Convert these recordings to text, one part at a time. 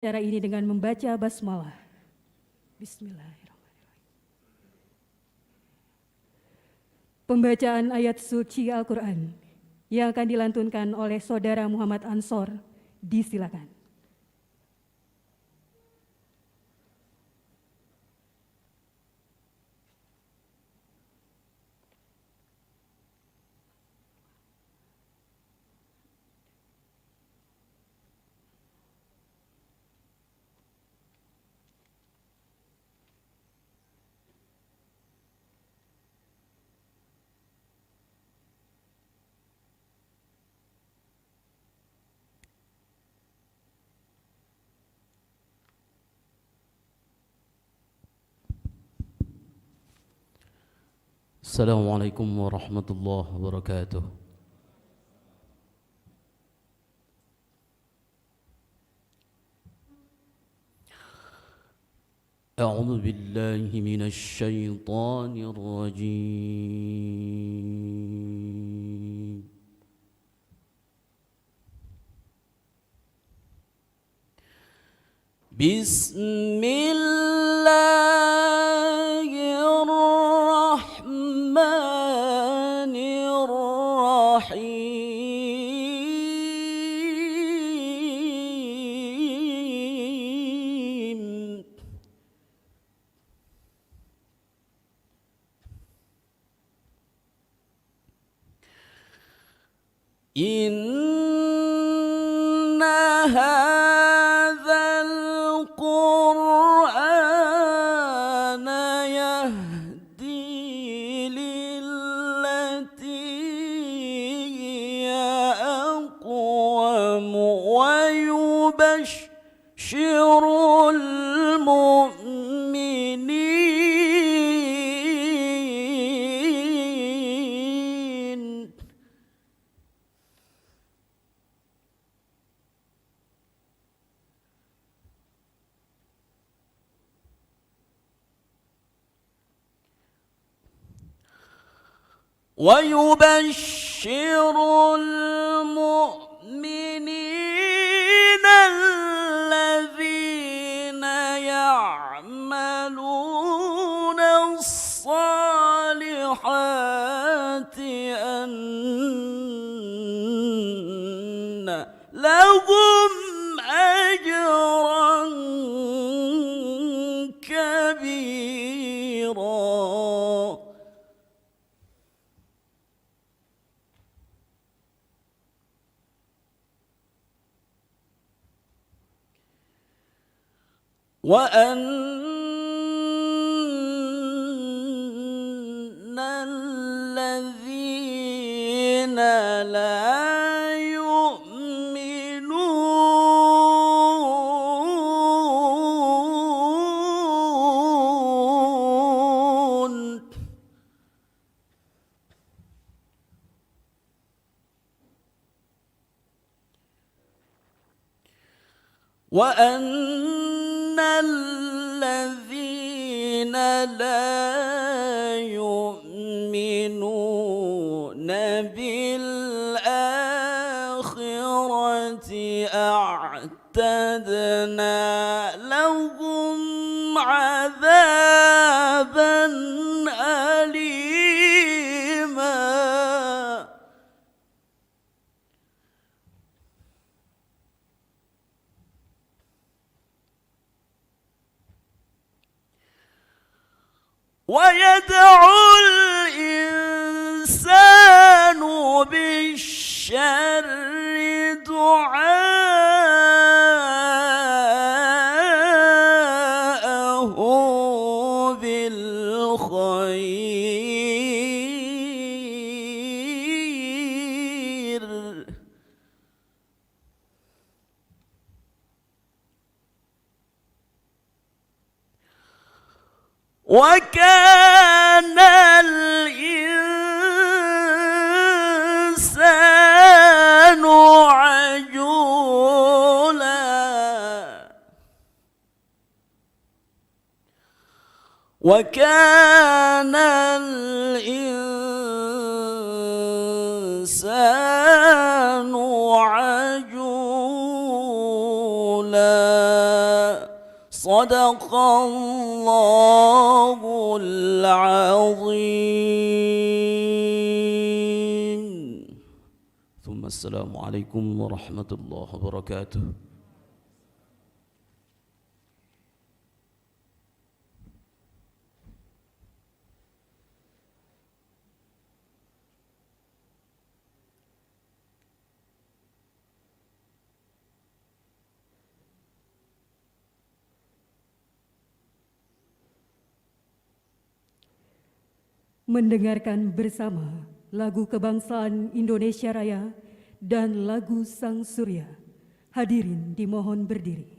Cara ini dengan membaca basmalah. Bismillahirrahmanirrahim. Pembacaan ayat suci Al-Quran yang akan dilantunkan oleh Saudara Muhammad Ansor, disilakan. Assalamualaikum warahmatullahi wabarakatuh. A'udzu billahi minasy syaithanir rajim. Bismillahirrahmanirrahim. Inna hadzal Qur'ana yahdi lillati hiya aqwam wa yubashshirul mu'minin الذين يعملون الصالحات أن لهم أجرا كبيرا. وأن الذين لا يؤمنون وأن الذين لا يؤمنون بالآخرة أعتدنا لهم عذابا أليما. ويدعو الإنسان بالشر دعاءه بالخير. وكان الإنسان عجولا. وكان الإنسان عجولا. صدق الله العظيم. ثم السلام عليكم ورحمة الله وبركاته. Mendengarkan bersama lagu kebangsaan Indonesia Raya dan lagu Sang Surya. Hadirin dimohon berdiri.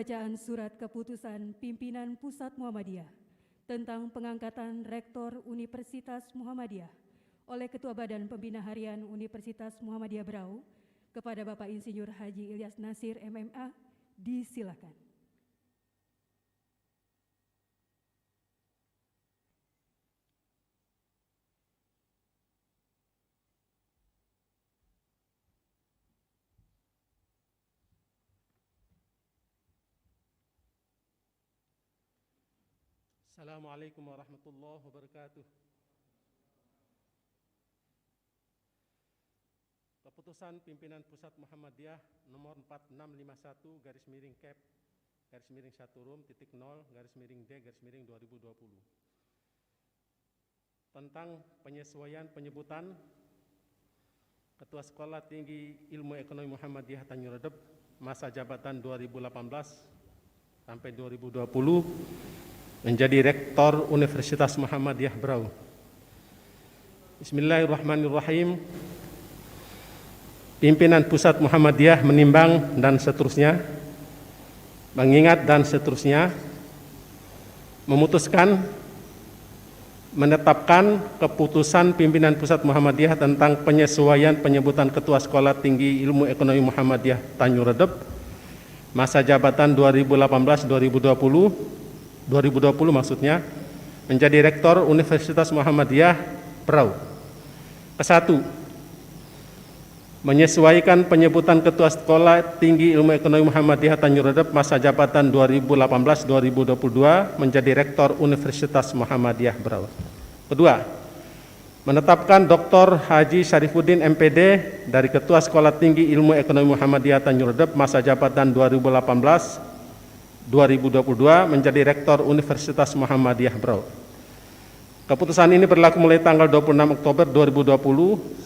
Pembacaan surat keputusan pimpinan Pusat Muhammadiyah tentang pengangkatan Rektor Universitas Muhammadiyah oleh Ketua Badan Pembina Harian Universitas Muhammadiyah Berau kepada Bapak Insinyur Haji Ilyas Nasir MMA, disilakan. Assalamualaikum warahmatullahi wabarakatuh. Keputusan Pimpinan Pusat Muhammadiyah nomor 4651/1/1/0/D/2020 tentang penyesuaian penyebutan Ketua Sekolah Tinggi Ilmu Ekonomi Muhammadiyah Tanjung Redep masa jabatan 2018 sampai 2020 menjadi Rektor Universitas Muhammadiyah Berau. Bismillahirrahmanirrahim. Pimpinan Pusat Muhammadiyah menimbang dan seterusnya, mengingat dan seterusnya, memutuskan, menetapkan keputusan Pimpinan Pusat Muhammadiyah tentang penyesuaian penyebutan Ketua Sekolah Tinggi Ilmu Ekonomi Muhammadiyah Tanjung Redep masa jabatan 2018-2020 maksudnya, menjadi Rektor Universitas Muhammadiyah Berau. Kesatu, menyesuaikan penyebutan Ketua Sekolah Tinggi Ilmu Ekonomi Muhammadiyah Tanjung Redep masa jabatan 2018-2022 menjadi Rektor Universitas Muhammadiyah Berau. Kedua, menetapkan Dr. Haji Syarifuddin MPD dari Ketua Sekolah Tinggi Ilmu Ekonomi Muhammadiyah Tanjung Redep masa jabatan 2018-2022 menjadi Rektor Universitas Muhammadiyah Berau. Keputusan ini berlaku mulai tanggal 26 Oktober 2020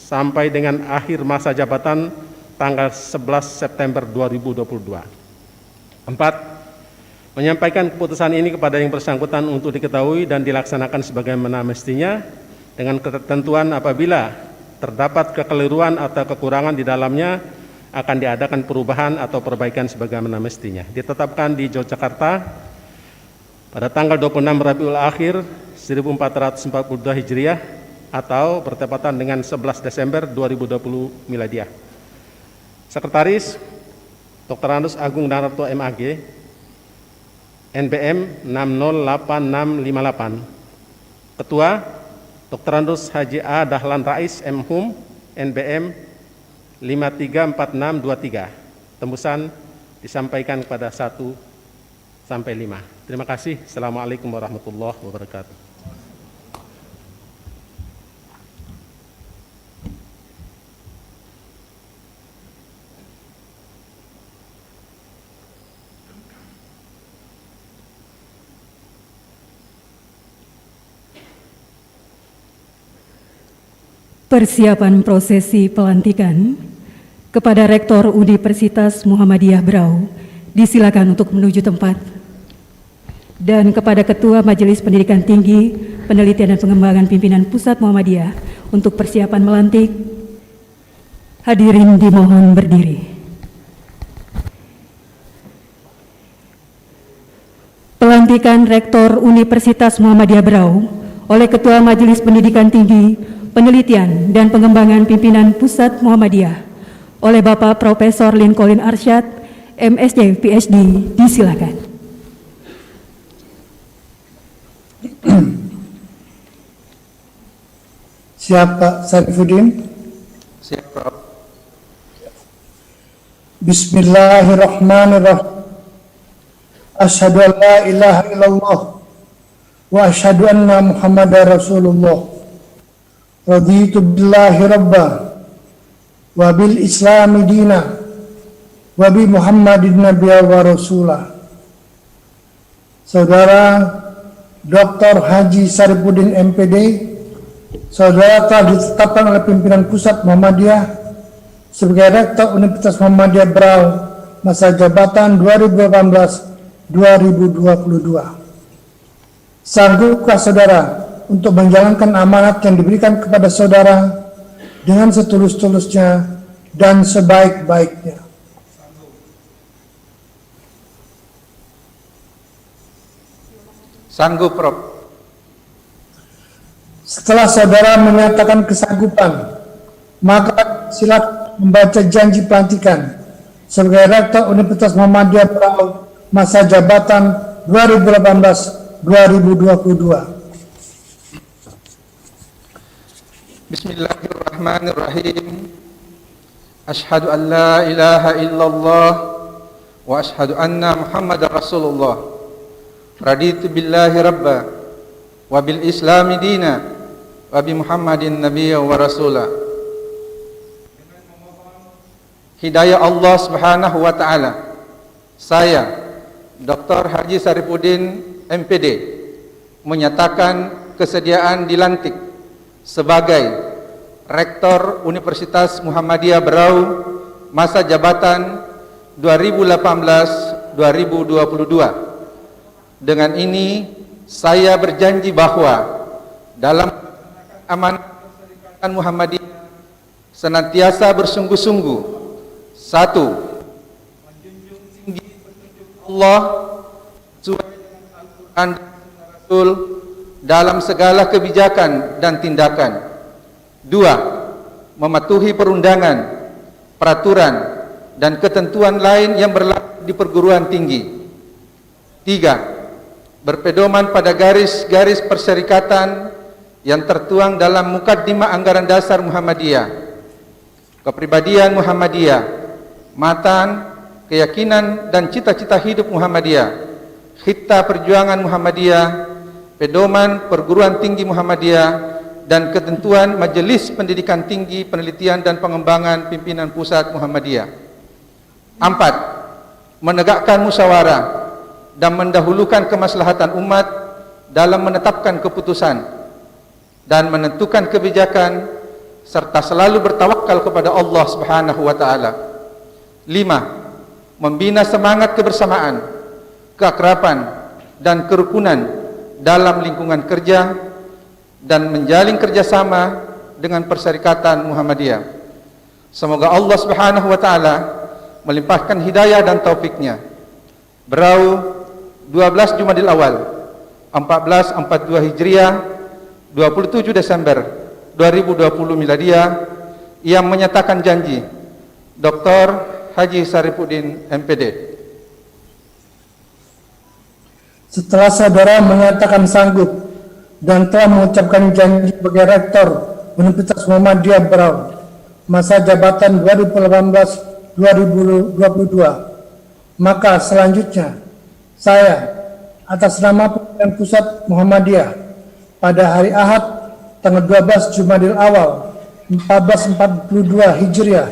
sampai dengan akhir masa jabatan tanggal 11 September 2022. 4. Menyampaikan keputusan ini kepada yang bersangkutan untuk diketahui dan dilaksanakan sebagaimana mestinya dengan ketentuan apabila terdapat kekeliruan atau kekurangan di dalamnya akan diadakan perubahan atau perbaikan sebagaimana mestinya. Ditetapkan di Yogyakarta pada tanggal 26 Rabiul Akhir 1442 Hijriah atau bertepatan dengan 11 Desember 2020 Miladiah. Sekretaris Dr. Anus Agung Narto MAG, NBM 608658. Ketua Dr. Anus Haji A. Dahlan Rais MHum, NBM 534623. Tembusan disampaikan kepada 1 sampai 5. Terima kasih. Assalamualaikum warahmatullahi wabarakatuh. Persiapan prosesi pelantikan kepada Rektor Universitas Muhammadiyah Berau disilakan untuk menuju tempat, dan kepada Ketua Majelis Pendidikan Tinggi, Penelitian dan Pengembangan Pimpinan Pusat Muhammadiyah untuk persiapan melantik, hadirin dimohon berdiri. Pelantikan Rektor Universitas Muhammadiyah Berau oleh Ketua Majelis Pendidikan Tinggi, Penelitian dan Pengembangan Pimpinan Pusat Muhammadiyah oleh Bapak Profesor Lincoln Arsyad, MSc, PhD, disilakan. Siap Pak Syarifuddin? Siap, Prof. Bismillahirrahmanirrahim. Asyhadu an la ilaha illallah wa asyhadu anna Muhammadar Rasulullah. Raditu billahi rabba wa bil islami dina wa bi Muhammadin nabiyya wa rasulah. Saudara Dr. Haji Syarifuddin MPD, saudara telah ditetapkan oleh pimpinan Pusat Muhammadiyah sebagai Rektor Universitas Muhammadiyah Berau masa jabatan 2018-2022. Sanggupkah saudara untuk menjalankan amanat yang diberikan kepada saudara dengan setulus-tulusnya dan sebaik-baiknya? Sanggup, Prof. Setelah saudara menyatakan kesanggupan, maka silakan membaca janji pelantikan sebagai Rektor Universitas Muhammadiyah Berau masa jabatan 2018-2022. Bismillahirrahmanirrahim. Ashhadu an la ilaha illallah wa ashhadu anna Muhammadar Rasulullah. Raditu billahi rabba wa bil islami dina wa bi Muhammadin nabiyya wa rasula. Hidayah Allah Subhanahu wa taala, saya Dr. Haji Saripudin MPD menyatakan kesediaan dilantik sebagai Rektor Universitas Muhammadiyah Berau masa jabatan 2018-2022. Dengan ini saya berjanji bahwa dalam amanah Perserikatan Muhammadiyah senantiasa bersungguh-sungguh: 1. Menjunjung tinggi petunjuk Allah sesuai dengan Al-Quran dan Rasul dalam segala kebijakan dan tindakan. 2. Mematuhi perundangan, peraturan, dan ketentuan lain yang berlaku di perguruan tinggi. 3. Berpedoman pada garis-garis perserikatan yang tertuang dalam Mukaddimah Anggaran Dasar Muhammadiyah, kepribadian Muhammadiyah, matan, keyakinan dan cita-cita hidup Muhammadiyah, Khitta Perjuangan Muhammadiyah, pedoman perguruan tinggi Muhammadiyah, dan ketentuan Majelis Pendidikan Tinggi, Penelitian dan Pengembangan Pimpinan Pusat Muhammadiyah. 4. Menegakkan musyawarah dan mendahulukan kemaslahatan umat dalam menetapkan keputusan dan menentukan kebijakan serta selalu bertawakal kepada Allah Subhanahu wa taala. 5. Membina semangat kebersamaan, keakraban dan kerukunan dalam lingkungan kerja dan menjalin kerjasama dengan Perserikatan Muhammadiyah. Semoga Allah Subhanahu wa taala melimpahkan hidayah dan taufiknya. Berau 12 Jumadil Awal 1442 Hijriah, 27 Desember 2020 Miladiah, yang menyatakan janji Dr. Haji Saripudin MPD. Setelah saudara menyatakan sanggup dan telah mengucapkan janji sebagai Rektor Universitas Muhammadiyah Berau masa jabatan 2018-2022, maka selanjutnya saya atas nama Pimpinan Pusat Muhammadiyah pada hari Ahad tanggal 12 Jumadil Awal 1442 Hijriah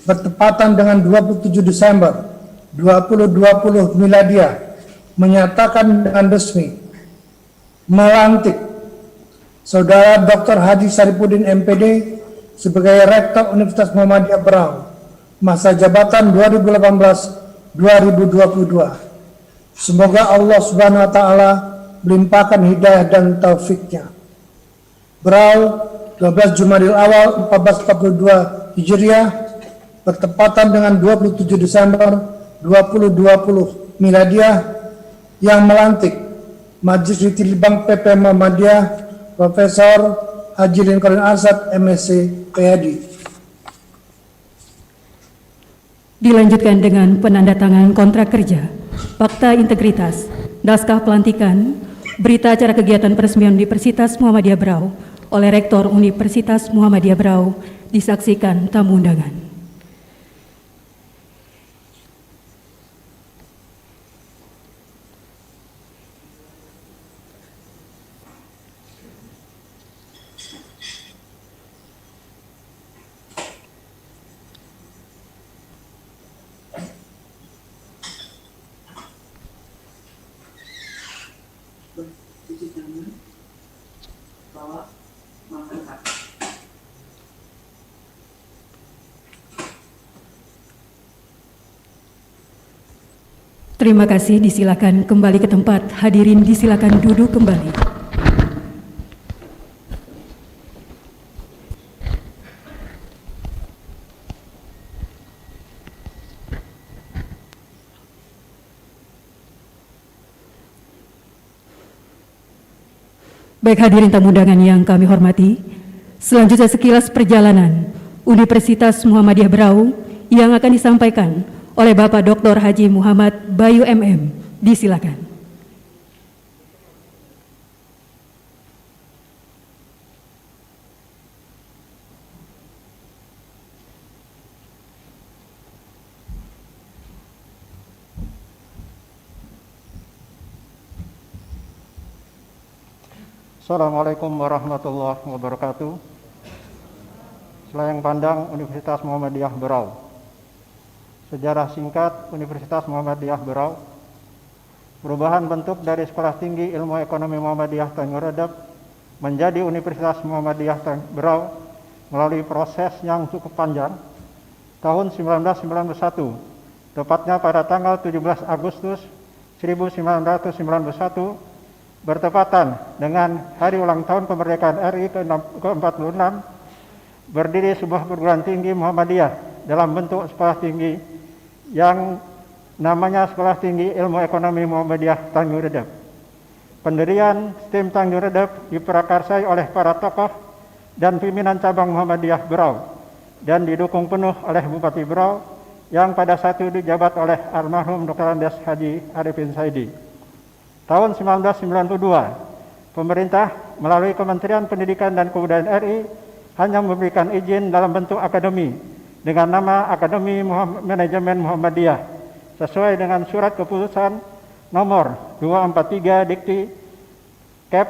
bertepatan dengan 27 Desember 2020 Miladiah menyatakan dengan resmi melantik Saudara Dr. Haji Saripudin MPD sebagai Rektor Universitas Muhammadiyah Berau masa jabatan 2018-2022. Semoga Allah Subhanahu wa taala melimpahkan hidayah dan taufiknya. Berau 12 Jumadil Awal 1442 Hijriah bertepatan dengan 27 Desember 2020 Miladiah, yang melantik Majelis Tinggi Bank PP Muhammadiyah Profesor Haji Lincoln Arsad MSc PhD. Dilanjutkan dengan penandatangan kontrak kerja, fakta integritas, naskah pelantikan, berita acara kegiatan peresmian Universitas Muhammadiyah Berau oleh Rektor Universitas Muhammadiyah Berau disaksikan tamu undangan. Terima kasih, disilakan kembali ke tempat. Hadirin disilakan duduk kembali. Baik hadirin tamu undangan yang kami hormati, selanjutnya sekilas perjalanan Universitas Muhammadiyah Berau yang akan disampaikan oleh Bapak Dr. Haji Muhammad Bayu MM. Disilakan. Assalamualaikum warahmatullahi wabarakatuh. Selayang Pandang Universitas Muhammadiyah Berau. Sejarah singkat Universitas Muhammadiyah Berau. Perubahan bentuk dari Sekolah Tinggi Ilmu Ekonomi Muhammadiyah Tanjung Redep menjadi Universitas Muhammadiyah Berau melalui proses yang cukup panjang. Tahun 1991, tepatnya pada tanggal 17 Agustus 1991, bertepatan dengan hari ulang tahun kemerdekaan RI ke-46, berdiri sebuah perguruan tinggi Muhammadiyah dalam bentuk sekolah tinggi yang namanya Sekolah Tinggi Ilmu Ekonomi Muhammadiyah Tanjung Redep. Pendirian STIM Tanjung Redep diprakarsai oleh para tokoh dan pimpinan cabang Muhammadiyah Berau dan didukung penuh oleh Bupati Berau yang pada saat itu dijabat oleh almarhum Dr. Andes Haji Arifin Saidi. Tahun 1992, pemerintah melalui Kementerian Pendidikan dan Kebudayaan RI hanya memberikan izin dalam bentuk akademi dengan nama Akademi Manajemen Muhammadiyah sesuai dengan surat keputusan nomor 243 Dikti Kep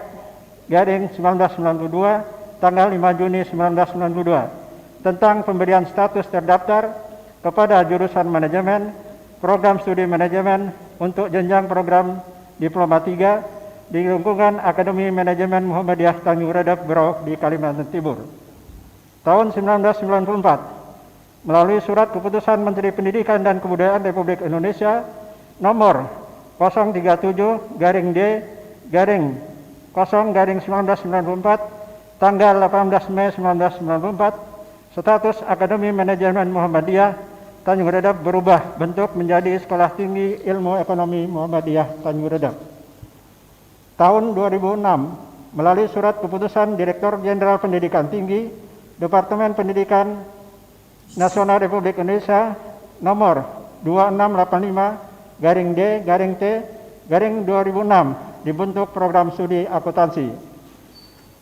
Garing 1992 tanggal 5 Juni 1992 tentang pemberian status terdaftar kepada jurusan manajemen, program studi manajemen untuk jenjang program Diploma 3 di lingkungan Akademi Manajemen Muhammadiyah Tanjung Redep Berau di Kalimantan Timur. Tahun 1994, melalui surat keputusan Menteri Pendidikan dan Kebudayaan Republik Indonesia nomor 037-D-0-1994 tanggal 18 Mei 1994, status Akademi Manajemen Muhammadiyah Tanjung Redep berubah bentuk menjadi Sekolah Tinggi Ilmu Ekonomi Muhammadiyah Tanjung Redep. Tahun 2006, melalui surat keputusan Direktur Jenderal Pendidikan Tinggi, Departemen Pendidikan Nasional Republik Indonesia nomor 2685-D-T-2006 dibentuk program studi akuntansi.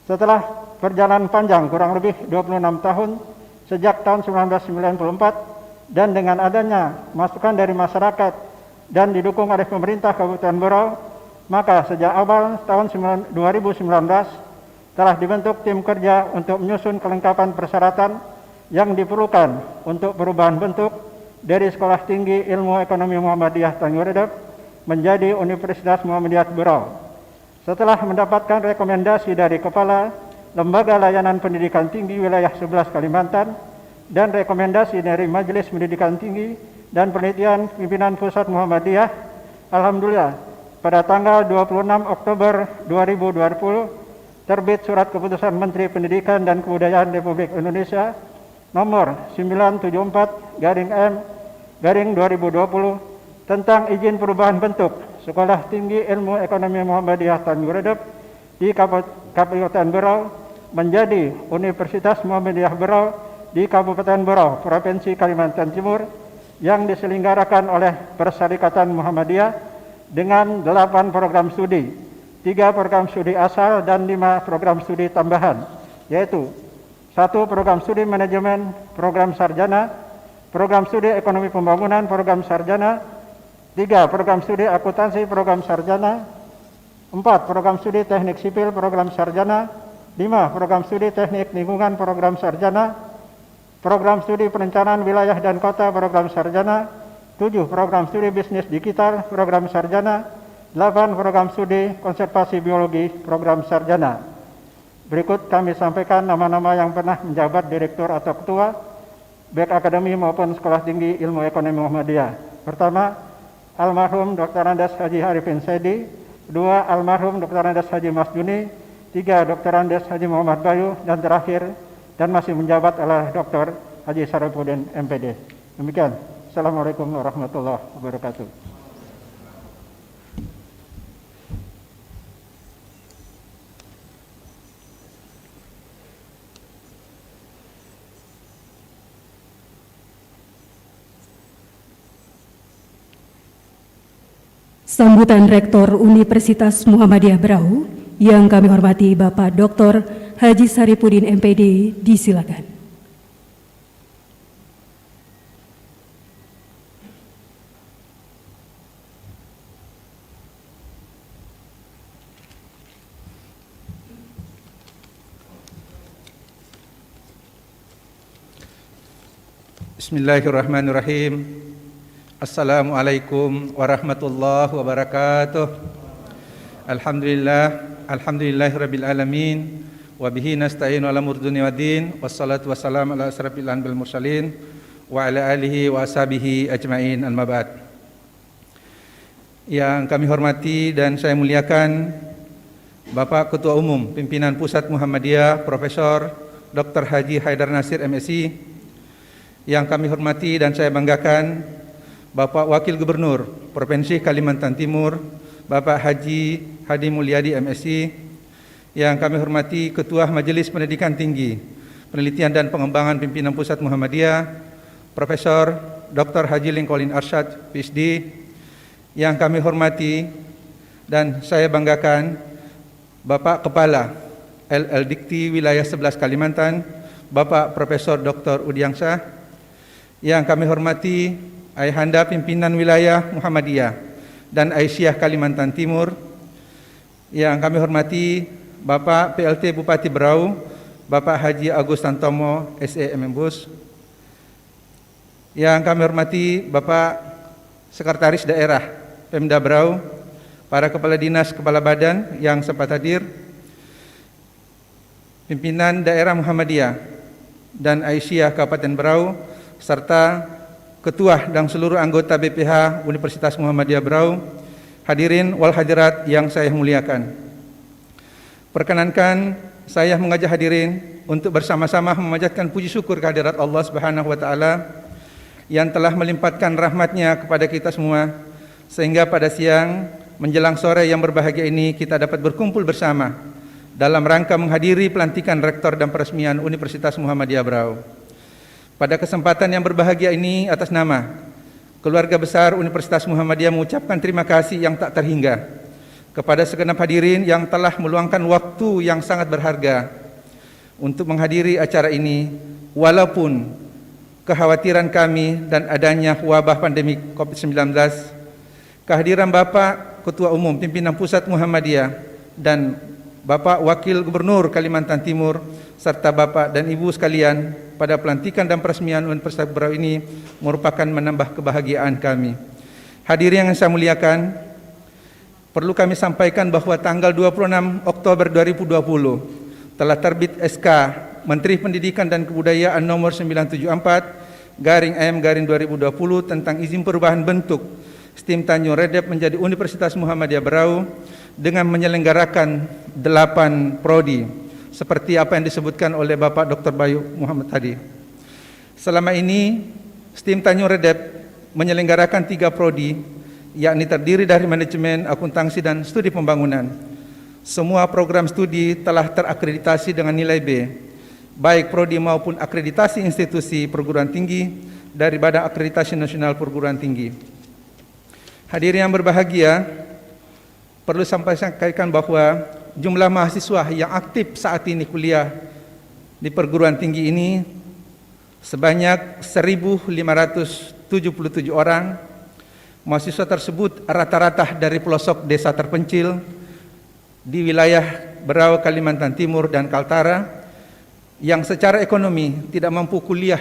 Setelah perjalanan panjang kurang lebih 26 tahun sejak tahun 1994 dan dengan adanya masukan dari masyarakat dan didukung oleh pemerintah Kabupaten Berau, maka sejak awal tahun 2019 telah dibentuk tim kerja untuk menyusun kelengkapan persyaratan yang diperlukan untuk perubahan bentuk dari Sekolah Tinggi Ilmu Ekonomi Muhammadiyah Tanjung Redep menjadi Universitas Muhammadiyah Berau. Setelah mendapatkan rekomendasi dari Kepala Lembaga Layanan Pendidikan Tinggi Wilayah 11 Kalimantan dan rekomendasi dari Majelis Pendidikan Tinggi dan Penelitian Pimpinan Pusat Muhammadiyah, alhamdulillah pada tanggal 26 Oktober 2020 terbit surat keputusan Menteri Pendidikan dan Kebudayaan Republik Indonesia nomor 974-M-2020 tentang izin perubahan bentuk Sekolah Tinggi Ilmu Ekonomi Muhammadiyah Tanjung Redep di Kabupaten Berau menjadi Universitas Muhammadiyah Berau di Kabupaten Berau, Provinsi Kalimantan Timur yang diselenggarakan oleh Perserikatan Muhammadiyah dengan 8 program studi, 3 program studi asal dan 5 program studi tambahan, yaitu 1 program studi manajemen, program sarjana, program studi ekonomi pembangunan, program sarjana, 3 program studi akuntansi, program sarjana, 4 program studi teknik sipil, program sarjana, 5 program studi teknik lingkungan, program sarjana, program studi perencanaan wilayah dan kota, program sarjana, 7 program studi bisnis digital, program sarjana, 8 program studi konservasi biologi, program sarjana. Berikut kami sampaikan nama-nama yang pernah menjabat direktur atau ketua, baik akademi maupun Sekolah Tinggi Ilmu Ekonomi Muhammadiyah. Pertama, almarhum Dr. Andes Haji Arifin Saidi, 2 almarhum Dr. Andes Haji Masduni, 3 Dr. Andes Haji Muhammad Bayu, dan terakhir dan masih menjabat oleh Dr. Haji Sarifuddin MPD. Demikian. Assalamualaikum warahmatullahi wabarakatuh. Sambutan Rektor Universitas Muhammadiyah Berau yang kami hormati Bapak Dr. Haji Saripudin MPD, disilakan. Bismillahirrahmanirrahim. Assalamualaikum warahmatullahi wabarakatuh. Alhamdulillahirabbil alamin wa bihi nasta'inu ala umuri dunya waddin wassalatu wassalamu ala asrofil anbiya'i wal mursalin wa ala alihi wa ashabihi ajmain, amma ba'd. Yang kami hormati dan saya muliakan Bapak Ketua Umum Pimpinan Pusat Muhammadiyah Profesor Dr. Haji Haidar Nasir MSI. Yang kami hormati dan saya banggakan Bapak Wakil Gubernur Provinsi Kalimantan Timur, Bapak Haji Hadi Mulyadi MSI. Yang kami hormati Ketua Majelis Pendidikan Tinggi, Penelitian dan Pengembangan Pimpinan Pusat Muhammadiyah, Profesor Dr. Haji Lincoln Arsyad, PhD. Yang kami hormati dan saya banggakan Bapak Kepala LL Dikti Wilayah 11 Kalimantan, Bapak Profesor Dr. Udiangsyah. Yang kami hormati Ayahanda Pimpinan Wilayah Muhammadiyah dan Aisyah Kalimantan Timur. Yang kami hormati Bapak PLT Bupati Berau, Bapak Haji Agus Tantomo SE Membus. Yang kami hormati Bapak Sekretaris Daerah Pemda Berau, para Kepala Dinas, Kepala Badan yang sempat hadir, Pimpinan Daerah Muhammadiyah dan Aisyah Kabupaten Berau, serta Ketua dan seluruh anggota BPH Universitas Muhammadiyah Berau, hadirin wal hadirat yang saya muliakan. Perkenankan saya mengajak hadirin untuk bersama-sama memanjatkan puji syukur kehadirat Allah Subhanahu wa taala yang telah melimpahkan rahmat-Nya kepada kita semua, sehingga pada siang menjelang sore yang berbahagia ini kita dapat berkumpul bersama dalam rangka menghadiri pelantikan rektor dan peresmian Universitas Muhammadiyah Berau. Pada kesempatan yang berbahagia ini, atas nama keluarga besar Universitas Muhammadiyah mengucapkan terima kasih yang tak terhingga kepada segenap hadirin yang telah meluangkan waktu yang sangat berharga untuk menghadiri acara ini, walaupun kekhawatiran kami dan adanya wabah pandemi COVID-19. Kehadiran Bapak Ketua Umum Pimpinan Pusat Muhammadiyah dan Bapak Wakil Gubernur Kalimantan Timur serta Bapak dan Ibu sekalian pada pelantikan dan peresmian Universitas Berau ini merupakan menambah kebahagiaan kami. Hadirin yang saya muliakan, perlu kami sampaikan bahwa tanggal 26 Oktober 2020 telah terbit SK Menteri Pendidikan dan Kebudayaan nomor 974/M/2020 tentang izin perubahan bentuk STIM Tanjung Redep menjadi Universitas Muhammadiyah Berau dengan menyelenggarakan 8 prodi seperti apa yang disebutkan oleh Bapak Dr. Bayu Muhammad tadi. Selama ini STIM Tanjung Redep menyelenggarakan 3 prodi, yakni terdiri dari manajemen, akuntansi, dan studi pembangunan. Semua program studi telah terakreditasi dengan nilai B, baik prodi maupun akreditasi institusi perguruan tinggi dari Badan Akreditasi Nasional Perguruan Tinggi. Hadirin yang berbahagia, perlu sampaikan bahwa jumlah mahasiswa yang aktif saat ini kuliah di perguruan tinggi ini sebanyak 1.577 orang. Mahasiswa tersebut rata-rata dari pelosok desa terpencil di wilayah Berau, Kalimantan Timur, dan Kaltara yang secara ekonomi tidak mampu kuliah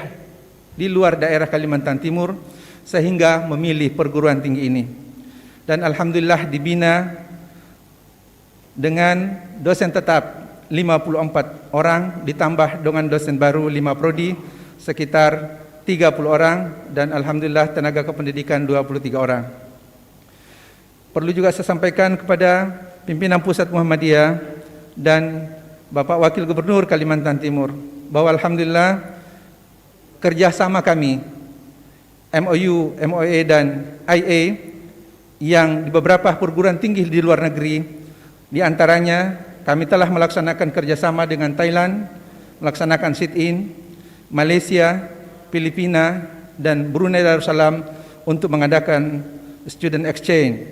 di luar daerah Kalimantan Timur sehingga memilih perguruan tinggi ini. Dan alhamdulillah dibina dengan dosen tetap 54 orang ditambah dengan dosen baru 5 prodi sekitar 30 orang, dan alhamdulillah tenaga kependidikan 23 orang. Perlu juga saya sampaikan kepada pimpinan Pusat Muhammadiyah dan Bapak Wakil Gubernur Kalimantan Timur bahwa alhamdulillah kerjasama kami MOU, MOA, dan IA yang di beberapa perguruan tinggi di luar negeri, di antaranya kami telah melaksanakan kerjasama dengan Thailand, melaksanakan sit-in, Malaysia, Filipina, dan Brunei Darussalam untuk mengadakan student exchange.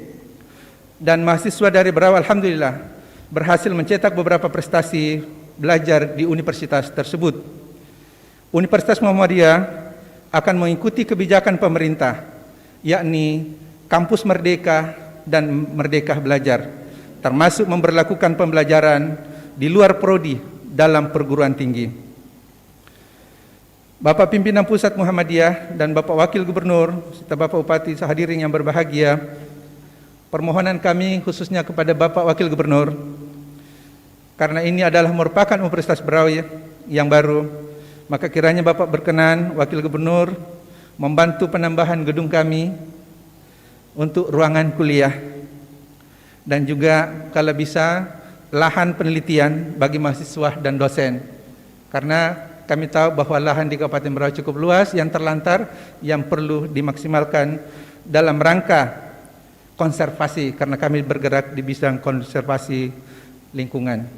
dan mahasiswa dari Berau alhamdulillah berhasil mencetak beberapa prestasi belajar di universitas tersebut. Universitas Muhammadiyah akan mengikuti kebijakan pemerintah, yakni kampus merdeka dan merdeka belajar, termasuk memberlakukan pembelajaran di luar prodi dalam perguruan tinggi. Bapak Pimpinan Pusat Muhammadiyah dan Bapak Wakil Gubernur serta Bapak Bupati hadirin yang berbahagia, permohonan kami khususnya kepada Bapak Wakil Gubernur, karena ini adalah merupakan Universitas Berau yang baru, maka kiranya Bapak berkenan Wakil Gubernur membantu penambahan gedung kami untuk ruangan kuliah dan juga kalau bisa lahan penelitian bagi mahasiswa dan dosen, karena kami tahu bahwa lahan di Kabupaten Berau cukup luas yang terlantar yang perlu dimaksimalkan dalam rangka konservasi, karena kami bergerak di bidang konservasi lingkungan.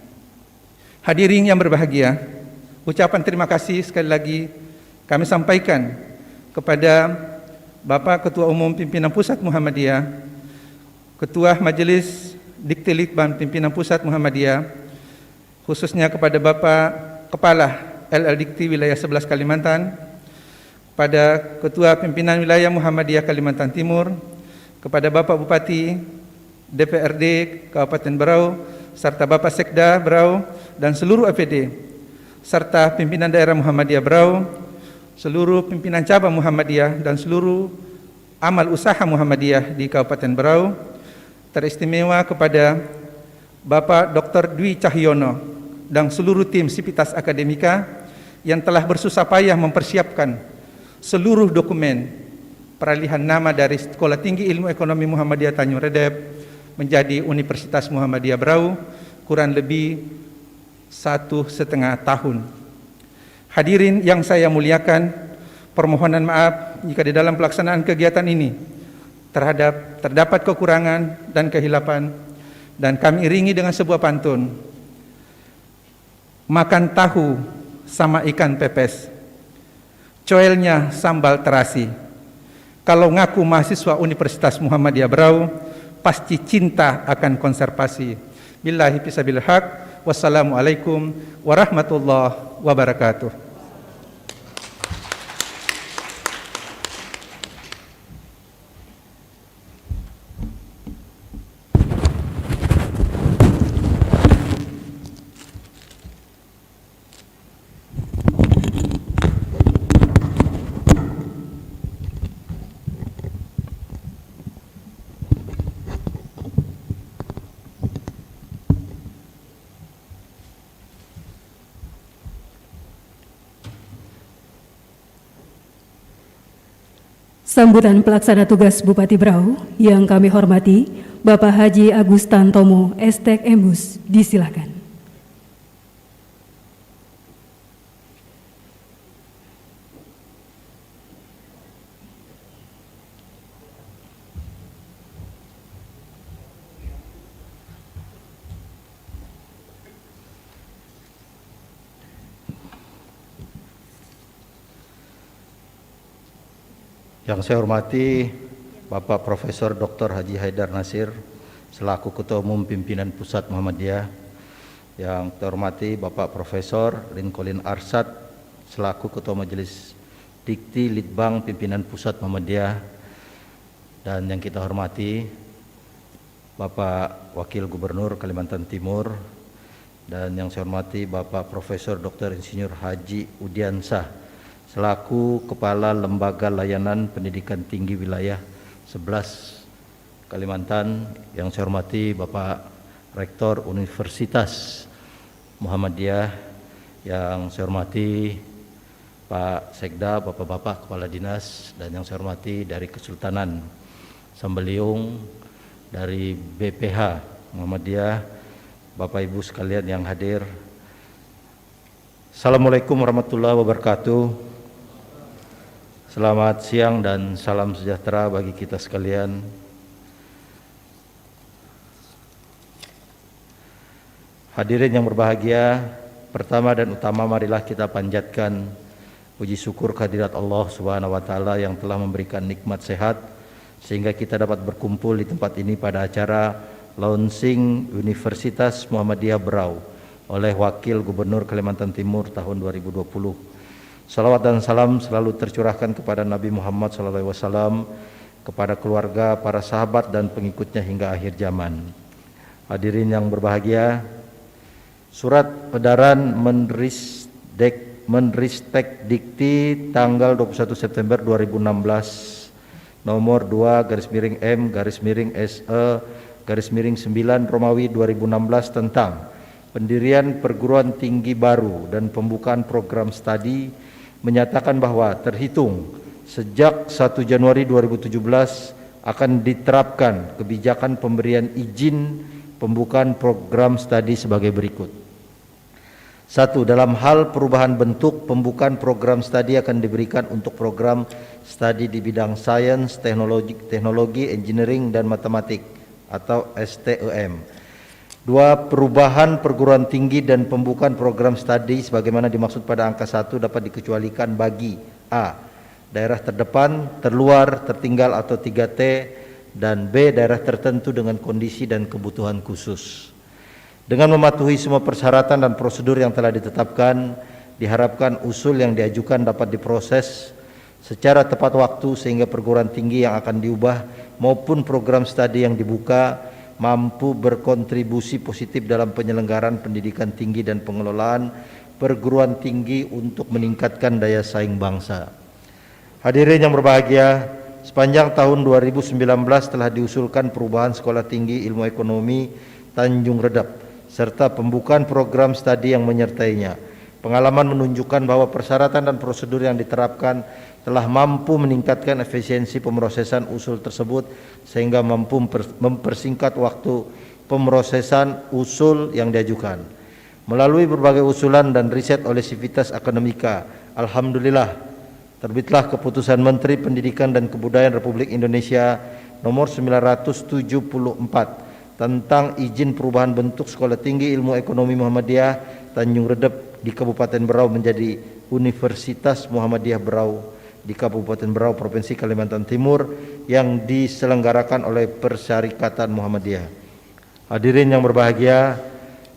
Hadirin yang berbahagia, ucapan terima kasih sekali lagi kami sampaikan kepada Bapak Ketua Umum Pimpinan Pusat Muhammadiyah, Ketua Majelis Dikti Litbang Pimpinan Pusat Muhammadiyah, khususnya kepada Bapak Kepala LL Dikti Wilayah 11 Kalimantan, pada Ketua Pimpinan Wilayah Muhammadiyah Kalimantan Timur, kepada Bapak Bupati DPRD Kabupaten Berau, serta Bapak Sekda Berau dan seluruh APD, serta pimpinan daerah Muhammadiyah Berau, seluruh pimpinan cabang Muhammadiyah dan seluruh amal usaha Muhammadiyah di Kabupaten Berau, teristimewa kepada Bapak Dr. Dwi Cahyono dan seluruh tim Sivitas Akademika yang telah bersusah payah mempersiapkan seluruh dokumen peralihan nama dari Sekolah Tinggi Ilmu Ekonomi Muhammadiyah Tanjung Redep menjadi Universitas Muhammadiyah Berau kurang lebih 1,5 tahun. Hadirin yang saya muliakan, permohonan maaf jika di dalam pelaksanaan kegiatan ini terdapat kekurangan dan kehilapan, dan kami iringi dengan sebuah pantun. Makan tahu sama ikan pepes, coelnya sambal terasi. Kalau ngaku mahasiswa Universitas Muhammadiyah Berau, pasti cinta akan konservasi. Billahi fisabil haq, wassalamualaikum warahmatullahi wabarakatuh. Sambutan pelaksana tugas Bupati Berau yang kami hormati, Bapak Haji Agus Tantomo, Estek Embus, disilakan. Yang saya hormati Bapak Profesor Dr. Haji Haidar Nasir selaku Ketua Umum Pimpinan Pusat Muhammadiyah. Yang saya hormati Bapak Profesor Lincoln Arsad selaku Ketua Majelis Dikti Litbang Pimpinan Pusat Muhammadiyah. Dan yang kita hormati Bapak Wakil Gubernur Kalimantan Timur. Dan yang saya hormati Bapak Profesor Dr. Insinyur Haji Udiansah selaku Kepala Lembaga Layanan Pendidikan Tinggi Wilayah 11 Kalimantan. Yang saya hormati Bapak Rektor Universitas Muhammadiyah. Yang saya hormati Pak Sekda, Bapak-Bapak Kepala Dinas, dan yang saya hormati dari Kesultanan Sambeliung, dari BPH Muhammadiyah, Bapak Ibu sekalian yang hadir. Assalamualaikum warahmatullahi wabarakatuh. Selamat siang dan salam sejahtera bagi kita sekalian. Hadirin yang berbahagia, pertama dan utama marilah kita panjatkan puji syukur kehadirat Allah Subhanahu wa taala yang telah memberikan nikmat sehat sehingga kita dapat berkumpul di tempat ini pada acara launching Universitas Muhammadiyah Berau oleh Wakil Gubernur Kalimantan Timur tahun 2020. Salawat dan salam selalu tercurahkan kepada Nabi Muhammad SAW, kepada keluarga, para sahabat dan pengikutnya hingga akhir zaman. Hadirin yang berbahagia, Surat Edaran Menristek Dikti tanggal 21 September 2016 nomor 2/M/SE/9 Romawi 2016 tentang pendirian perguruan tinggi baru dan pembukaan program studi menyatakan bahwa terhitung sejak 1 Januari 2017 akan diterapkan kebijakan pemberian izin pembukaan program studi sebagai berikut. 1. Dalam hal perubahan bentuk, pembukaan program studi akan diberikan untuk program studi di bidang sains, teknologi, engineering, dan matematik atau STEM. 2. Perubahan perguruan tinggi dan pembukaan program studi sebagaimana dimaksud pada angka 1 dapat dikecualikan bagi A. Daerah terdepan, terluar, tertinggal atau 3T, dan B. Daerah tertentu dengan kondisi dan kebutuhan khusus. Dengan mematuhi semua persyaratan dan prosedur yang telah ditetapkan, diharapkan usul yang diajukan dapat diproses secara tepat waktu sehingga perguruan tinggi yang akan diubah maupun program studi yang dibuka mampu berkontribusi positif dalam penyelenggaraan pendidikan tinggi dan pengelolaan perguruan tinggi untuk meningkatkan daya saing bangsa. Hadirin yang berbahagia, sepanjang tahun 2019 telah diusulkan perubahan Sekolah Tinggi Ilmu Ekonomi Tanjung Redap serta pembukaan program studi yang menyertainya. Pengalaman menunjukkan bahwa persyaratan dan prosedur yang diterapkan telah mampu meningkatkan efisiensi pemrosesan usul tersebut sehingga mampu mempersingkat waktu pemrosesan usul yang diajukan. Melalui berbagai usulan dan riset oleh Sivitas Akademika, alhamdulillah terbitlah keputusan Menteri Pendidikan dan Kebudayaan Republik Indonesia nomor 974 tentang izin perubahan bentuk Sekolah Tinggi Ilmu Ekonomi Muhammadiyah Tanjung Redep di Kabupaten Berau menjadi Universitas Muhammadiyah Berau di Kabupaten Berau, Provinsi Kalimantan Timur yang diselenggarakan oleh Persyarikatan Muhammadiyah. Hadirin yang berbahagia,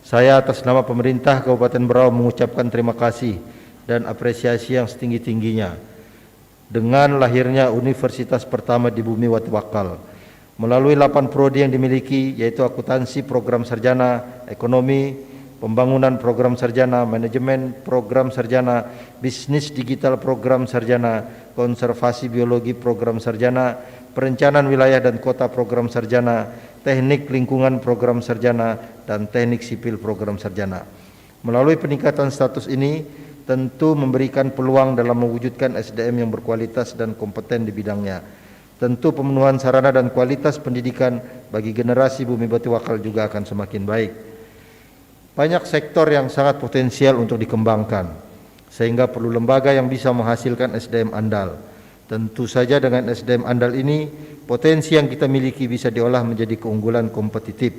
saya atas nama pemerintah Kabupaten Berau mengucapkan terima kasih dan apresiasi yang setinggi-tingginya dengan lahirnya universitas pertama di bumi Watawakal. Melalui 8 prodi yang dimiliki, yaitu akuntansi program sarjana, ekonomi, pembangunan program sarjana, manajemen program sarjana, bisnis digital program sarjana, konservasi biologi program sarjana, perencanaan wilayah dan kota program sarjana, teknik lingkungan program sarjana, dan teknik sipil program sarjana. Melalui peningkatan status ini, tentu memberikan peluang dalam mewujudkan SDM yang berkualitas dan kompeten di bidangnya. Tentu pemenuhan sarana dan kualitas pendidikan bagi generasi bumi Watawakal juga akan semakin baik. Banyak sektor yang sangat potensial untuk dikembangkan, sehingga perlu lembaga yang bisa menghasilkan SDM andal. Tentu saja dengan SDM andal ini, potensi yang kita miliki bisa diolah menjadi keunggulan kompetitif.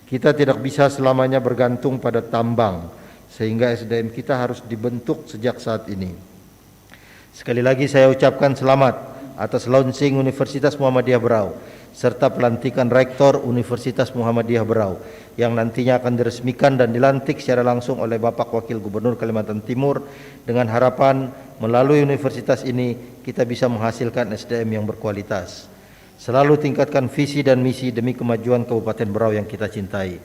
Kita tidak bisa selamanya bergantung pada tambang, sehingga SDM kita harus dibentuk sejak saat ini. Sekali lagi saya ucapkan selamat atas launching Universitas Muhammadiyah Berau serta pelantikan Rektor Universitas Muhammadiyah Berau yang nantinya akan diresmikan dan dilantik secara langsung oleh Bapak Wakil Gubernur Kalimantan Timur dengan harapan melalui universitas ini kita bisa menghasilkan SDM yang berkualitas. Selalu tingkatkan visi dan misi demi kemajuan Kabupaten Berau yang kita cintai.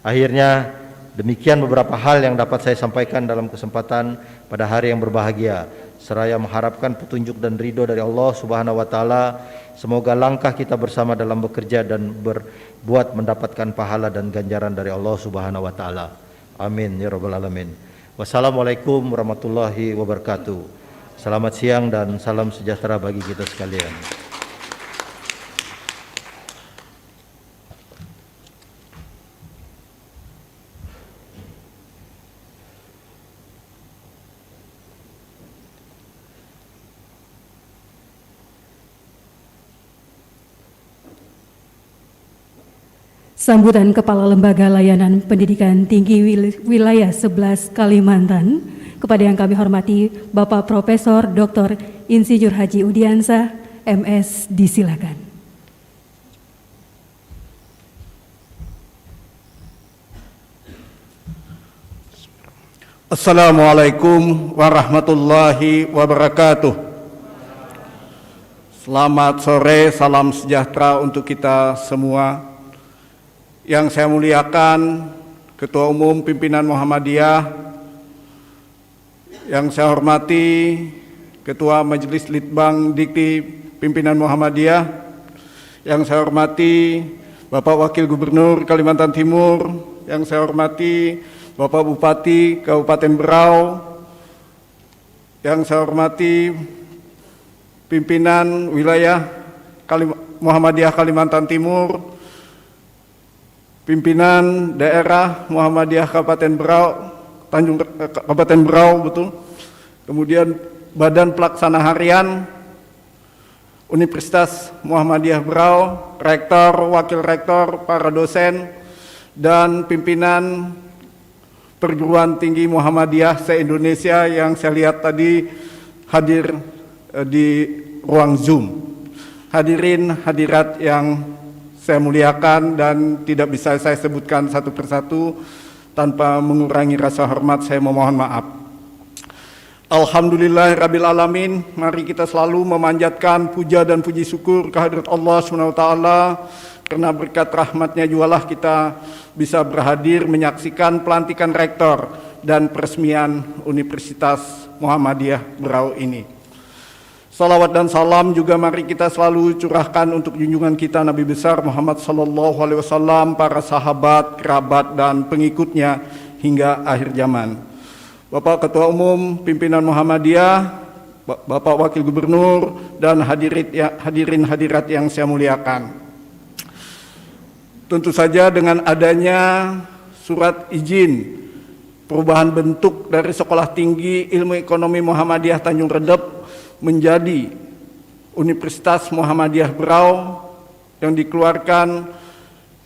Akhirnya demikian beberapa hal yang dapat saya sampaikan dalam kesempatan pada hari yang berbahagia. Seraya mengharapkan petunjuk dan ridho dari Allah Subhanahu wa taala. Semoga langkah kita bersama dalam bekerja dan berbuat mendapatkan pahala dan ganjaran dari Allah Subhanahu wa taala. Amin ya rabbal alamin. Wassalamualaikum warahmatullahi wabarakatuh. Selamat siang dan salam sejahtera bagi kita sekalian. Sambutan Kepala Lembaga Layanan Pendidikan Tinggi Wilayah 11 Kalimantan kepada yang kami hormati Bapak Profesor Dr. Insinyur Haji Udiansah, MS, disilakan. Assalamualaikum warahmatullahi wabarakatuh. Selamat sore, salam sejahtera untuk kita semua. Yang saya muliakan Ketua Umum Pimpinan Muhammadiyah, yang saya hormati Ketua Majelis Litbang Dikti Pimpinan Muhammadiyah, yang saya hormati Bapak Wakil Gubernur Kalimantan Timur, yang saya hormati Bapak Bupati Kabupaten Berau, yang saya hormati pimpinan wilayah Muhammadiyah Kalimantan Timur, pimpinan daerah Muhammadiyah Kabupaten Berau, Kabupaten Berau betul, kemudian Badan Pelaksana Harian Universitas Muhammadiyah Berau, rektor, wakil rektor, para dosen, dan pimpinan Perguruan Tinggi Muhammadiyah se-Indonesia yang saya lihat tadi hadir di ruang Zoom. Hadirin hadirat yang saya muliakan dan tidak bisa saya sebutkan satu persatu tanpa mengurangi rasa hormat, saya memohon maaf. Alhamdulillahirabbil alamin, mari kita selalu memanjatkan puja dan puji syukur kehadirat Allah SWT, karena berkat rahmatnya jualah kita bisa berhadir menyaksikan pelantikan rektor dan peresmian Universitas Muhammadiyah Berau ini. Salawat dan salam juga mari kita selalu curahkan untuk junjungan kita Nabi besar Muhammad SAW, para sahabat, kerabat, dan pengikutnya hingga akhir zaman. Bapak Ketua Umum Pimpinan Muhammadiyah, Bapak Wakil Gubernur, dan hadirin hadirat yang saya muliakan. Tentu saja dengan adanya surat izin perubahan bentuk dari Sekolah Tinggi Ilmu Ekonomi Muhammadiyah Tanjung Redep menjadi Universitas Muhammadiyah Berau yang dikeluarkan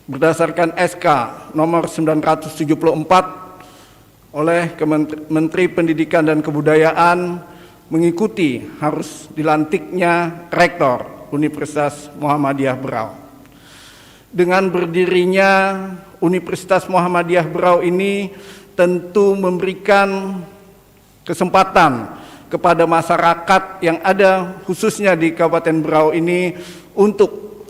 berdasarkan SK nomor 974 oleh Menteri Pendidikan dan Kebudayaan, mengikuti harus dilantiknya Rektor Universitas Muhammadiyah Berau. Dengan berdirinya Universitas Muhammadiyah Berau ini tentu memberikan kesempatan kepada masyarakat yang ada khususnya di Kabupaten Berau ini untuk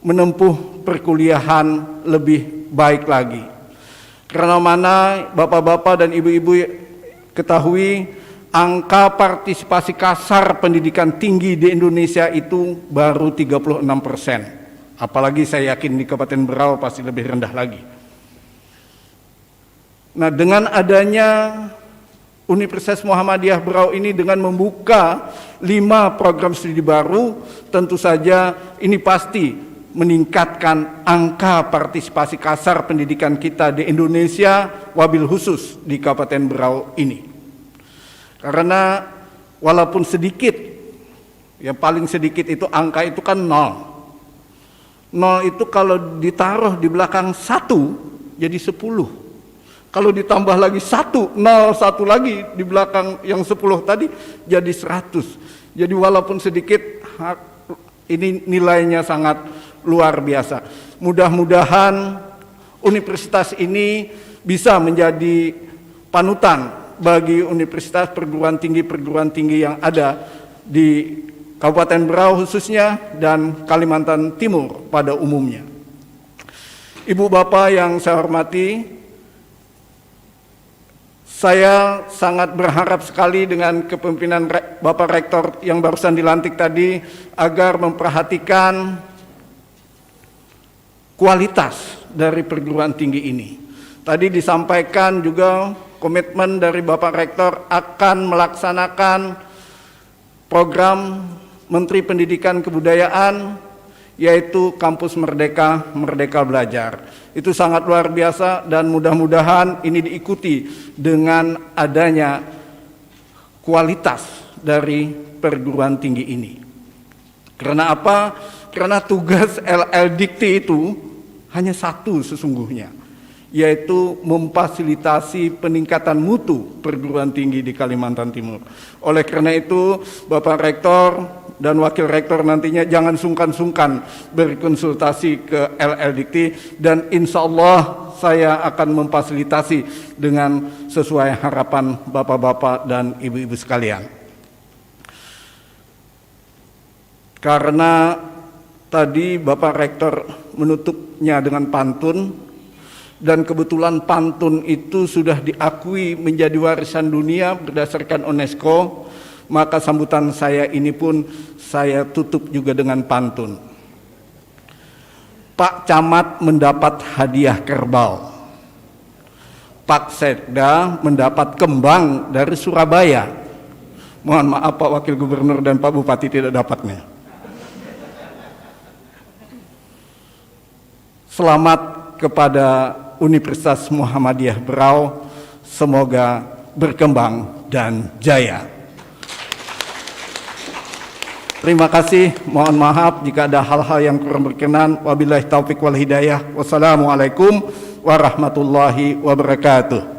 menempuh perkuliahan lebih baik lagi. Karena mana bapak-bapak dan ibu-ibu ketahui, angka partisipasi kasar pendidikan tinggi di Indonesia itu baru 36%. Apalagi saya yakin di Kabupaten Berau pasti lebih rendah lagi. Nah, dengan adanya Universitas Muhammadiyah Berau ini dengan membuka 5 program studi baru, tentu saja ini pasti meningkatkan angka partisipasi kasar pendidikan kita di Indonesia, wabil khusus di Kabupaten Berau ini. Karena walaupun sedikit, yang paling sedikit itu angka itu kan 0. 0 itu kalau ditaruh di belakang 1 jadi 10. Kalau ditambah lagi 1 lagi di belakang yang 10 tadi jadi 100. Jadi walaupun sedikit, ini nilainya sangat luar biasa. Mudah-mudahan universitas ini bisa menjadi panutan bagi universitas perguruan tinggi yang ada di Kabupaten Berau khususnya dan Kalimantan Timur pada umumnya. Ibu bapak yang saya hormati, saya sangat berharap sekali dengan kepemimpinan Bapak Rektor yang barusan dilantik tadi agar memperhatikan kualitas dari perguruan tinggi ini. Tadi disampaikan juga komitmen dari Bapak Rektor akan melaksanakan program Menteri Pendidikan Kebudayaan, yaitu Kampus Merdeka, Merdeka Belajar. Itu sangat luar biasa dan mudah-mudahan ini diikuti dengan adanya kualitas dari perguruan tinggi ini. Karena apa? Karena tugas LL Dikti itu hanya satu sesungguhnya, yaitu memfasilitasi peningkatan mutu perguruan tinggi di Kalimantan Timur. Oleh karena itu, Bapak Rektor dan Wakil Rektor nantinya jangan sungkan-sungkan berkonsultasi ke LL Dikti, dan insya Allah saya akan memfasilitasi dengan sesuai harapan Bapak-Bapak dan Ibu-Ibu sekalian. Karena tadi Bapak Rektor menutupnya dengan pantun, dan kebetulan pantun itu sudah diakui menjadi warisan dunia berdasarkan UNESCO, maka sambutan saya ini pun saya tutup juga dengan pantun. Pak Camat mendapat hadiah kerbau, Pak Sekda mendapat kembang dari Surabaya. Mohon maaf Pak Wakil Gubernur dan Pak Bupati tidak dapatnya. Selamat kepada Universitas Muhammadiyah Berau, semoga berkembang dan jaya. Terima kasih, mohon maaf jika ada hal-hal yang kurang berkenan. Wabillahi taufik wal hidayah. Wassalamualaikum warahmatullahi wabarakatuh.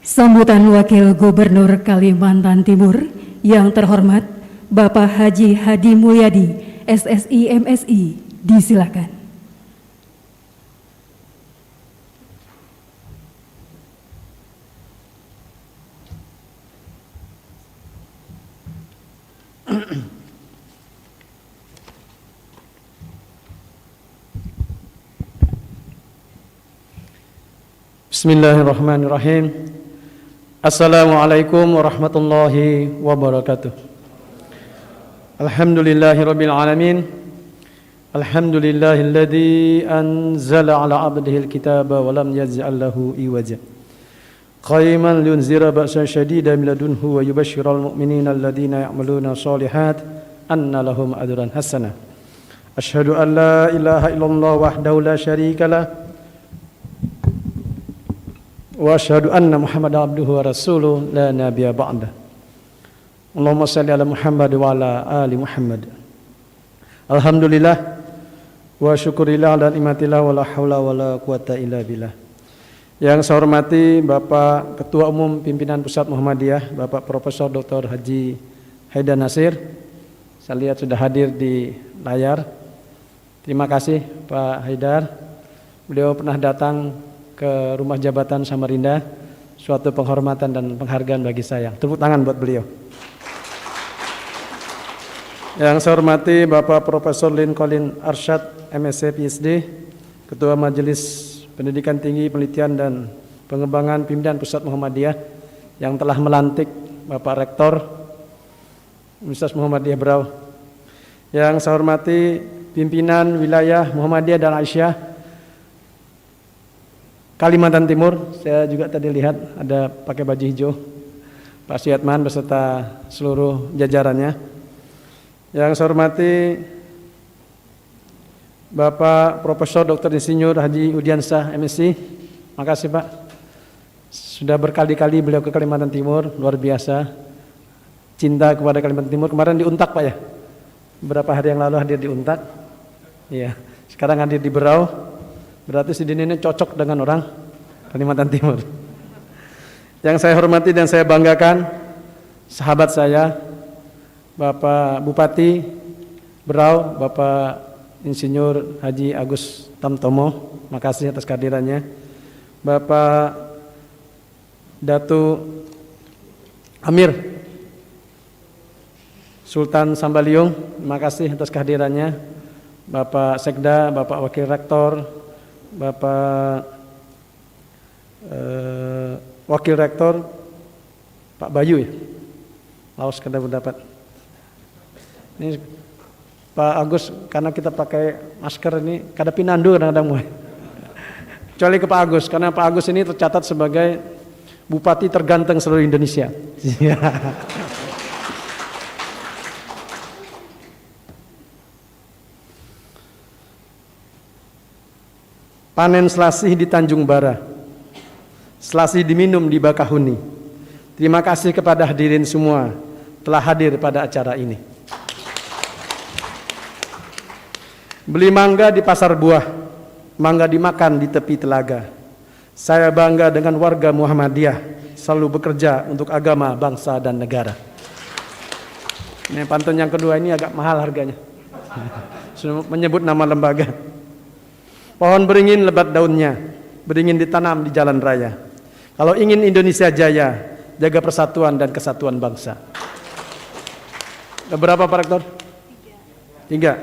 Sambutan Wakil Gubernur Kalimantan Timur yang terhormat Bapak Haji Hadi Mulyadi, SSI MSI, disilakan. Bismillahirrahmanirrahim. Assalamualaikum warahmatullahi wabarakatuh. Alhamdulillahirabbil alamin. Alhamdulillahilladzi anzala ala 'abdihi alkitaba wa lam yaj'al lahu iwaja. Qayyiman liyunzira ba'san shadidan min ladunhu wa yubashshiral mu'minina alladhina ya'maluna shalihat anna lahum ajran hasana. Asyhadu an la ilaha illallah wahdahu la syarika lah wa asyhadu anna Muhammadan abduhu wa rasuluh la nabiyya ba'da. Allahumma shalli ala Muhammad wa ala ali Muhammad. Alhamdulillah wa syukurillah ala nikmatillah wa la haula wa la quwata illa billah. Yang saya hormati Bapak Ketua Umum Pimpinan Pusat Muhammadiyah, Bapak Profesor Dr. Haji Haidar Nasir. Saya lihat sudah hadir di layar. Terima kasih Pak Haidar. Beliau pernah datang ke rumah jabatan Samarinda, suatu penghormatan dan penghargaan bagi saya. Tepuk tangan buat beliau. Yang saya hormati Bapak Profesor Lincoln Arsyad, MSc PhD, Ketua Majelis Pendidikan Tinggi, Penelitian dan Pengembangan Pimpinan Pusat Muhammadiyah, yang telah melantik Bapak Rektor Universitas Muhammadiyah Berau. Yang saya hormati pimpinan wilayah Muhammadiyah dan Aisyah Kalimantan Timur, saya juga tadi lihat ada pakai baju hijau, Pak Syatman beserta seluruh jajarannya. Yang saya hormati Bapak Profesor Dr. Insinyur Haji Udiansah, MSc. Makasih Pak, sudah berkali-kali beliau ke Kalimantan Timur, luar biasa cinta kepada Kalimantan Timur. Kemarin di Untak Pak ya, beberapa hari yang lalu hadir di Untak. Iya, sekarang hadir di Berau. Berarti si Dini ini cocok dengan orang Kalimantan Timur. Yang saya hormati dan saya banggakan, sahabat saya, Bapak Bupati Berau, Bapak Insinyur Haji Agus Tamtomo, makasih atas kehadirannya. Bapak Datu Amir Sultan Sambaliung, makasih atas kehadirannya. Bapak Sekda, Bapak Wakil Rektor, Bapak Wakil Rektor Pak Bayu ya, Laos kada berdapat. Ini Pak Agus, karena kita pakai masker ini kada pinandu kadang-kadang mulai. Kecuali ke Pak Agus, karena Pak Agus ini tercatat sebagai bupati terganteng seluruh Indonesia. Panen selasih di Tanjung Bara, selasih diminum di Bakahuni. Terima kasih kepada hadirin semua telah hadir pada acara ini. Beli mangga di pasar buah, mangga dimakan di tepi telaga. Saya bangga dengan warga Muhammadiyah, selalu bekerja untuk agama, bangsa, dan negara. Ini pantun yang kedua ini agak mahal harganya. Sudah menyebut nama lembaga. Pohon beringin lebat daunnya, beringin ditanam di jalan raya. Kalau ingin Indonesia jaya, jaga persatuan dan kesatuan bangsa. Ada berapa Pak Rektor? 3.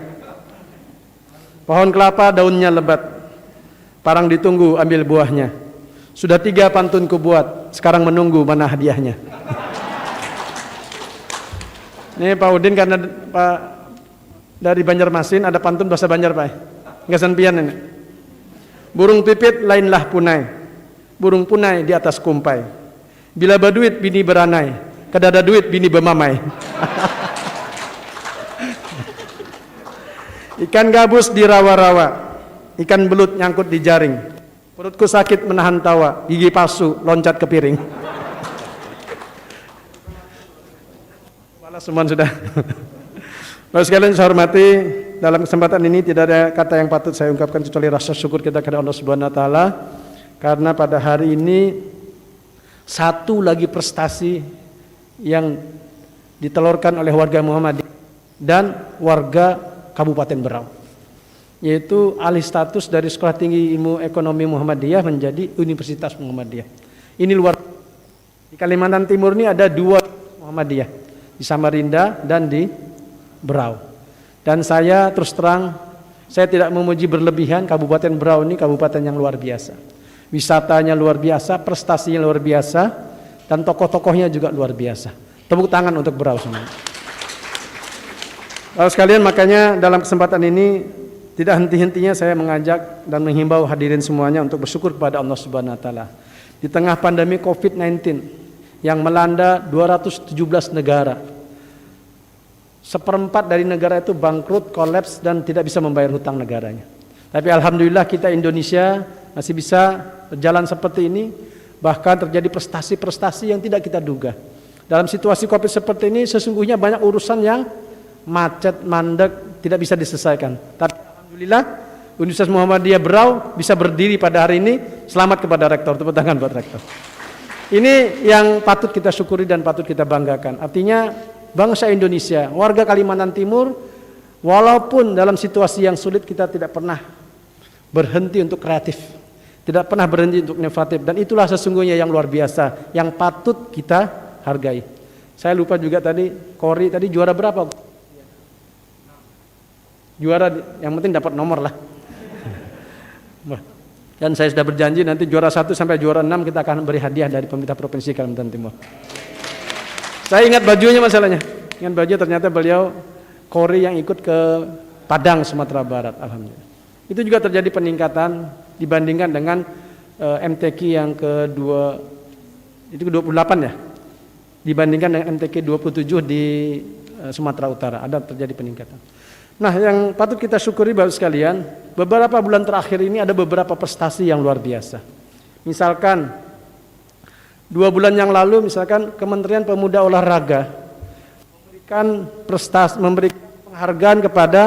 Pohon kelapa daunnya lebat, parang ditunggu ambil buahnya. Sudah 3 pantunku buat, sekarang menunggu mana hadiahnya. Ini Pak Udin karena Pak dari Banjarmasin ada pantun bahasa Banjar Pak. Nggak sampian ini. Burung pipit lainlah punai, burung punai di atas kumpai. Bila baduit bini beranai, kadada duit bini bemamai. Ikan gabus di rawa-rawa, ikan belut nyangkut di jaring. Perutku sakit menahan tawa, gigi palsu loncat ke piring. Malas semua sudah. Bapak sekalian saya hormati, dalam kesempatan ini tidak ada kata yang patut saya ungkapkan kecuali rasa syukur kita kepada Allah Subhanahu wa taala karena pada hari ini satu lagi prestasi yang ditelurkan oleh warga Muhammadiyah dan warga Kabupaten Berau, yaitu alih status dari Sekolah Tinggi Ilmu Ekonomi Muhammadiyah menjadi Universitas Muhammadiyah. Ini luar. Di Kalimantan Timur ini ada 2 Muhammadiyah, di Samarinda dan di Berau. Dan saya terus terang, saya tidak memuji berlebihan. Kabupaten Berau ini kabupaten yang luar biasa. Wisatanya luar biasa, prestasinya luar biasa, dan tokoh-tokohnya juga luar biasa. Tepuk tangan untuk Berau semua. Lalu sekalian, makanya dalam kesempatan ini tidak henti-hentinya saya mengajak dan menghimbau hadirin semuanya untuk bersyukur kepada Allah Subhanahu wa taala. Di tengah pandemi COVID-19 yang melanda 217 negara, 1/4 dari negara itu bangkrut, kolaps, dan tidak bisa membayar hutang negaranya. Tapi alhamdulillah kita Indonesia masih bisa berjalan seperti ini, bahkan terjadi prestasi-prestasi yang tidak kita duga. Dalam situasi Covid seperti ini sesungguhnya banyak urusan yang macet, mandek, tidak bisa diselesaikan. Tapi alhamdulillah Universitas Muhammadiyah Berau bisa berdiri pada hari ini. Selamat kepada Rektor, tepuk tangan buat Rektor. Ini yang patut kita syukuri dan patut kita banggakan. Artinya bangsa Indonesia, warga Kalimantan Timur, walaupun dalam situasi yang sulit kita tidak pernah berhenti untuk kreatif, tidak pernah berhenti untuk inovatif, dan itulah sesungguhnya yang luar biasa, yang patut kita hargai. Saya lupa juga tadi, Kori tadi juara berapa? Juara, yang penting dapat nomor lah. Dan saya sudah berjanji nanti juara 1 sampai juara 6 kita akan beri hadiah dari pemerintah Provinsi Kalimantan Timur. Saya ingat bajunya masalahnya. Ingat baju, ternyata beliau Kori yang ikut ke Padang, Sumatera Barat. Alhamdulillah. Itu juga terjadi peningkatan dibandingkan dengan MTQ yang kedua, itu ke-28 ya. Dibandingkan dengan MTQ 27 di Sumatera Utara, ada terjadi peningkatan. Nah, yang patut kita syukuri Bapak sekalian, beberapa bulan terakhir ini ada beberapa prestasi yang luar biasa. Misalkan 2 bulan yang lalu, misalkan Kementerian Pemuda Olahraga memberikan penghargaan kepada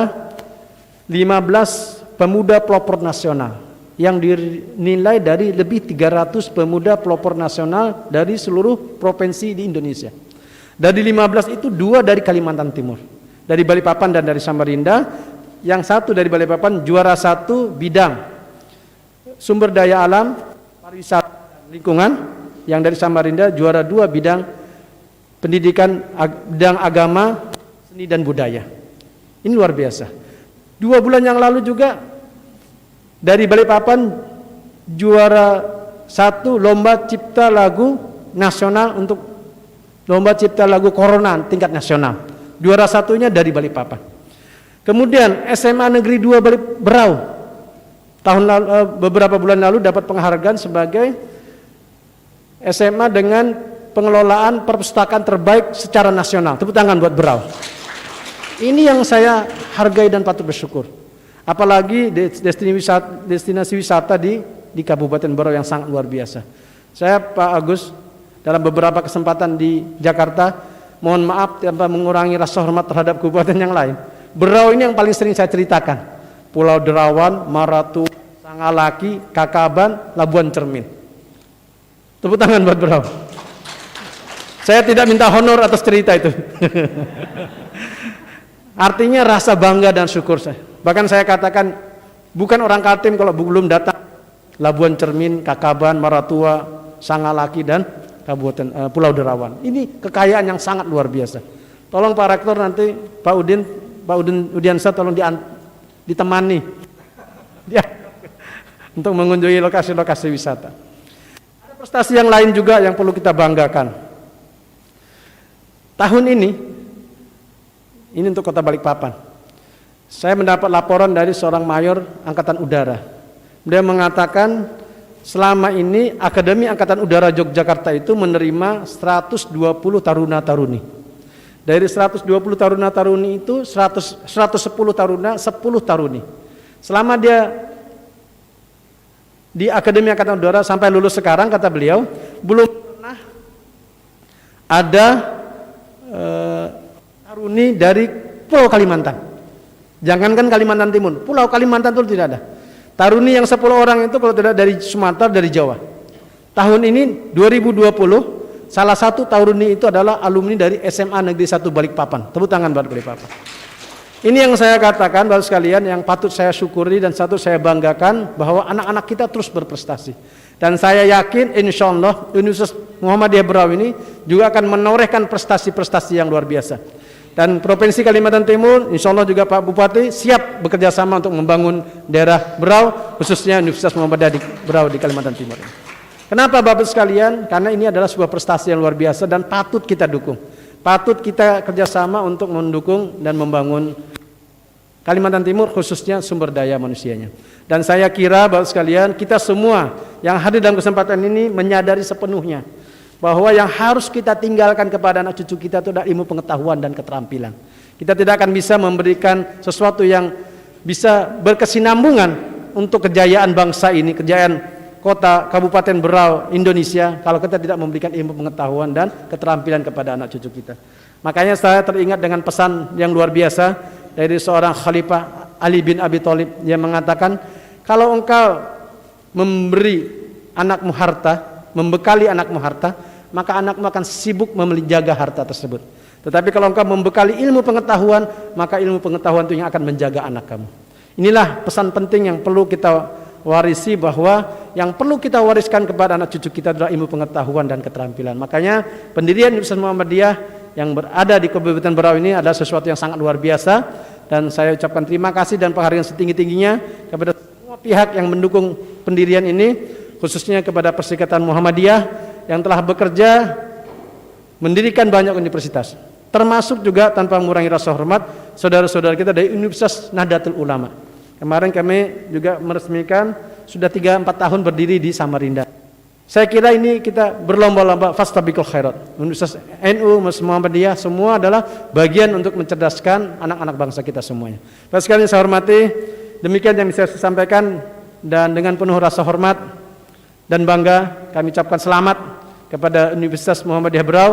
15 pemuda pelopor nasional yang dinilai dari lebih 300 pemuda pelopor nasional dari seluruh provinsi di Indonesia. Dari 15 itu 2 dari Kalimantan Timur, dari Balikpapan dan dari Samarinda. Yang 1 dari Balikpapan juara 1 bidang sumber daya alam, pariwisata, dan lingkungan. Yang dari Samarinda juara 2 bidang pendidikan, bidang agama, seni dan budaya. Ini luar biasa. 2 bulan yang lalu juga dari Balikpapan juara 1 lomba cipta lagu nasional untuk lomba cipta lagu Corona tingkat nasional. Juara 1-nya dari Balikpapan. Kemudian SMA Negeri 2 Berau tahun lalu, beberapa bulan lalu dapat penghargaan sebagai SMA dengan pengelolaan perpustakaan terbaik secara nasional. Tepuk tangan buat Berau. Ini yang saya hargai dan patut bersyukur. Apalagi destinasi wisata di Kabupaten Berau yang sangat luar biasa. Saya Pak Agus dalam beberapa kesempatan di Jakarta, mohon maaf tanpa mengurangi rasa hormat terhadap kabupaten yang lain. Berau ini yang paling sering saya ceritakan. Pulau Derawan, Maratu, Sangalaki, Kakaban, Labuan Cermin. Tepuk tangan buat Berau. Saya tidak minta honor atas cerita itu. Artinya rasa bangga dan syukur saya. Bahkan saya katakan, bukan orang Kaltim kalau belum datang Labuan Cermin, Kakaban, Maratua, Sangalaki dan Kabupaten Pulau Derawan. Ini kekayaan yang sangat luar biasa. Tolong Pak Rektor nanti Pak Udin Udiansa tolong ditemani ya, untuk mengunjungi lokasi-lokasi wisata. Ada prestasi yang lain juga yang perlu kita banggakan. Tahun ini untuk Kota Balikpapan, saya mendapat laporan dari seorang mayor Angkatan Udara. Dia mengatakan selama ini Akademi Angkatan Udara Yogyakarta itu menerima 120 taruna-taruni. Dari 120 taruna-taruni itu 110 taruna, 10 taruni. Selama dia di Akademi Angkatan Udara sampai lulus sekarang, kata beliau, belum pernah ada taruni dari Pulau Kalimantan. Jangankan Kalimantan Timur, Pulau Kalimantan itu tidak ada. Taruni yang 10 orang itu kalau tidak dari Sumatera, dari Jawa. Tahun ini 2020 salah satu taruni itu adalah alumni dari SMA Negeri 1 Balikpapan. Tepuk tangan buat Balikpapan. Ini yang saya katakan Bapak sekalian, yang patut saya syukuri dan satu saya banggakan, bahwa anak-anak kita terus berprestasi. Dan saya yakin insya Allah Universitas Muhammadiyah Berau ini juga akan menorehkan prestasi-prestasi yang luar biasa. Dan Provinsi Kalimantan Timur, insya Allah juga Pak Bupati siap bekerja sama untuk membangun daerah Berau, khususnya Universitas Muhammadiyah di Berau di Kalimantan Timur. Kenapa Bapak sekalian? Karena ini adalah sebuah prestasi yang luar biasa dan patut kita dukung. Patut kita kerjasama untuk mendukung dan membangun Kalimantan Timur, khususnya sumber daya manusianya. Dan saya kira Bapak sekalian, kita semua yang hadir dalam kesempatan ini menyadari sepenuhnya bahwa yang harus kita tinggalkan kepada anak cucu kita itu adalah ilmu pengetahuan dan keterampilan. Kita tidak akan bisa memberikan sesuatu yang bisa berkesinambungan untuk kejayaan bangsa ini, kejayaan kota Kabupaten Berau Indonesia, kalau kita tidak memberikan ilmu pengetahuan dan keterampilan kepada anak cucu kita. Makanya saya teringat dengan pesan yang luar biasa dari seorang Khalifah Ali bin Abi Thalib yang mengatakan, kalau engkau memberi anakmu harta, membekali anakmu harta, maka anakmu akan sibuk menjaga harta tersebut. Tetapi kalau engkau membekali ilmu pengetahuan, maka ilmu pengetahuan itu yang akan menjaga anak kamu. Inilah pesan penting yang perlu kita warisi, bahwa yang perlu kita wariskan kepada anak cucu kita adalah ilmu pengetahuan dan keterampilan. Makanya pendirian Universitas Muhammadiyah yang berada di Kabupaten Berau ini adalah sesuatu yang sangat luar biasa, dan saya ucapkan terima kasih dan penghargaan setinggi-tingginya kepada semua pihak yang mendukung pendirian ini, khususnya kepada Perserikatan Muhammadiyah yang telah bekerja mendirikan banyak universitas, termasuk juga tanpa mengurangi rasa hormat saudara-saudara kita dari Universitas Nahdlatul Ulama. Kemarin kami juga meresmikan sudah 3-4 tahun berdiri di Samarinda. Saya kira ini kita berlomba-lomba fastabiqul khairat. Universitas NU, Muhammadiyah semua adalah bagian untuk mencerdaskan anak-anak bangsa kita semuanya. Bapak sekalian saya hormati, demikian yang bisa saya sampaikan, dan dengan penuh rasa hormat dan bangga kami ucapkan selamat kepada Universitas Muhammadiyah Berau,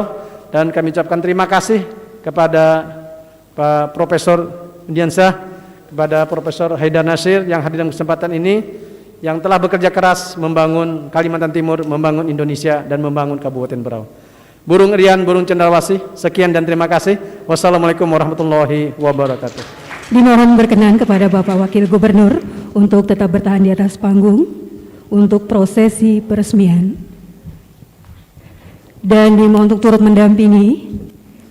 dan kami ucapkan terima kasih kepada Pak Profesor Udiansa, kepada Profesor Haidar Nasir yang hadir dalam kesempatan ini, yang telah bekerja keras membangun Kalimantan Timur, membangun Indonesia, dan membangun Kabupaten Berau. Burung Rian, burung cendrawasih, sekian dan terima kasih. Wassalamualaikum warahmatullahi wabarakatuh. Dimohon berkenan kepada Bapak Wakil Gubernur untuk tetap bertahan di atas panggung untuk prosesi peresmian. Dan dimohon untuk turut mendampingi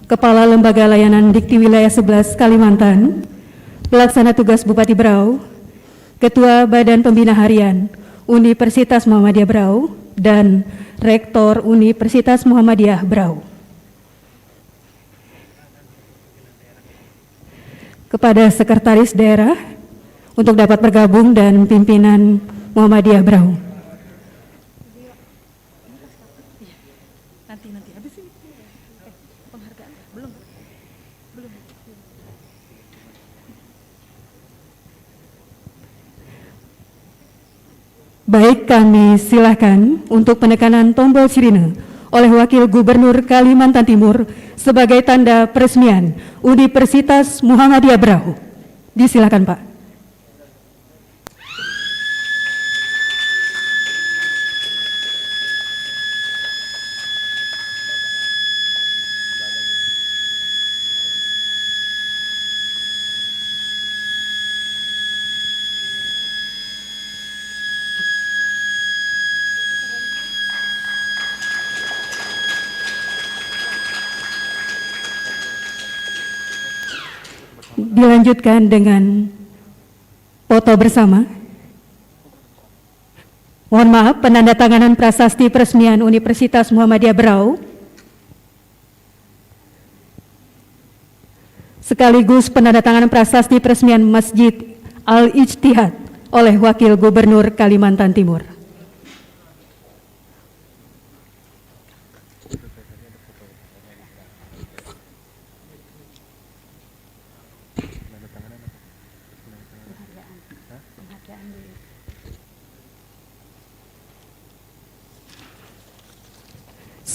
Kepala Lembaga Layanan Dikti Wilayah 11 Kalimantan, Pelaksana Tugas Bupati Berau, Ketua Badan Pembina Harian Universitas Muhammadiyah Berau, dan Rektor Universitas Muhammadiyah Berau. Kepada Sekretaris Daerah untuk dapat bergabung dan pimpinan Muhammadiyah Berau. Baik, kami silakan untuk penekanan tombol sirine oleh Wakil Gubernur Kalimantan Timur sebagai tanda peresmian Universitas Muhammadiyah Berau. Disilakan, Pak. Dilanjutkan dengan foto bersama. Mohon maaf, penandatanganan prasasti peresmian Universitas Muhammadiyah Berau sekaligus penandatanganan prasasti peresmian Masjid Al-Ijtihad oleh Wakil Gubernur Kalimantan Timur.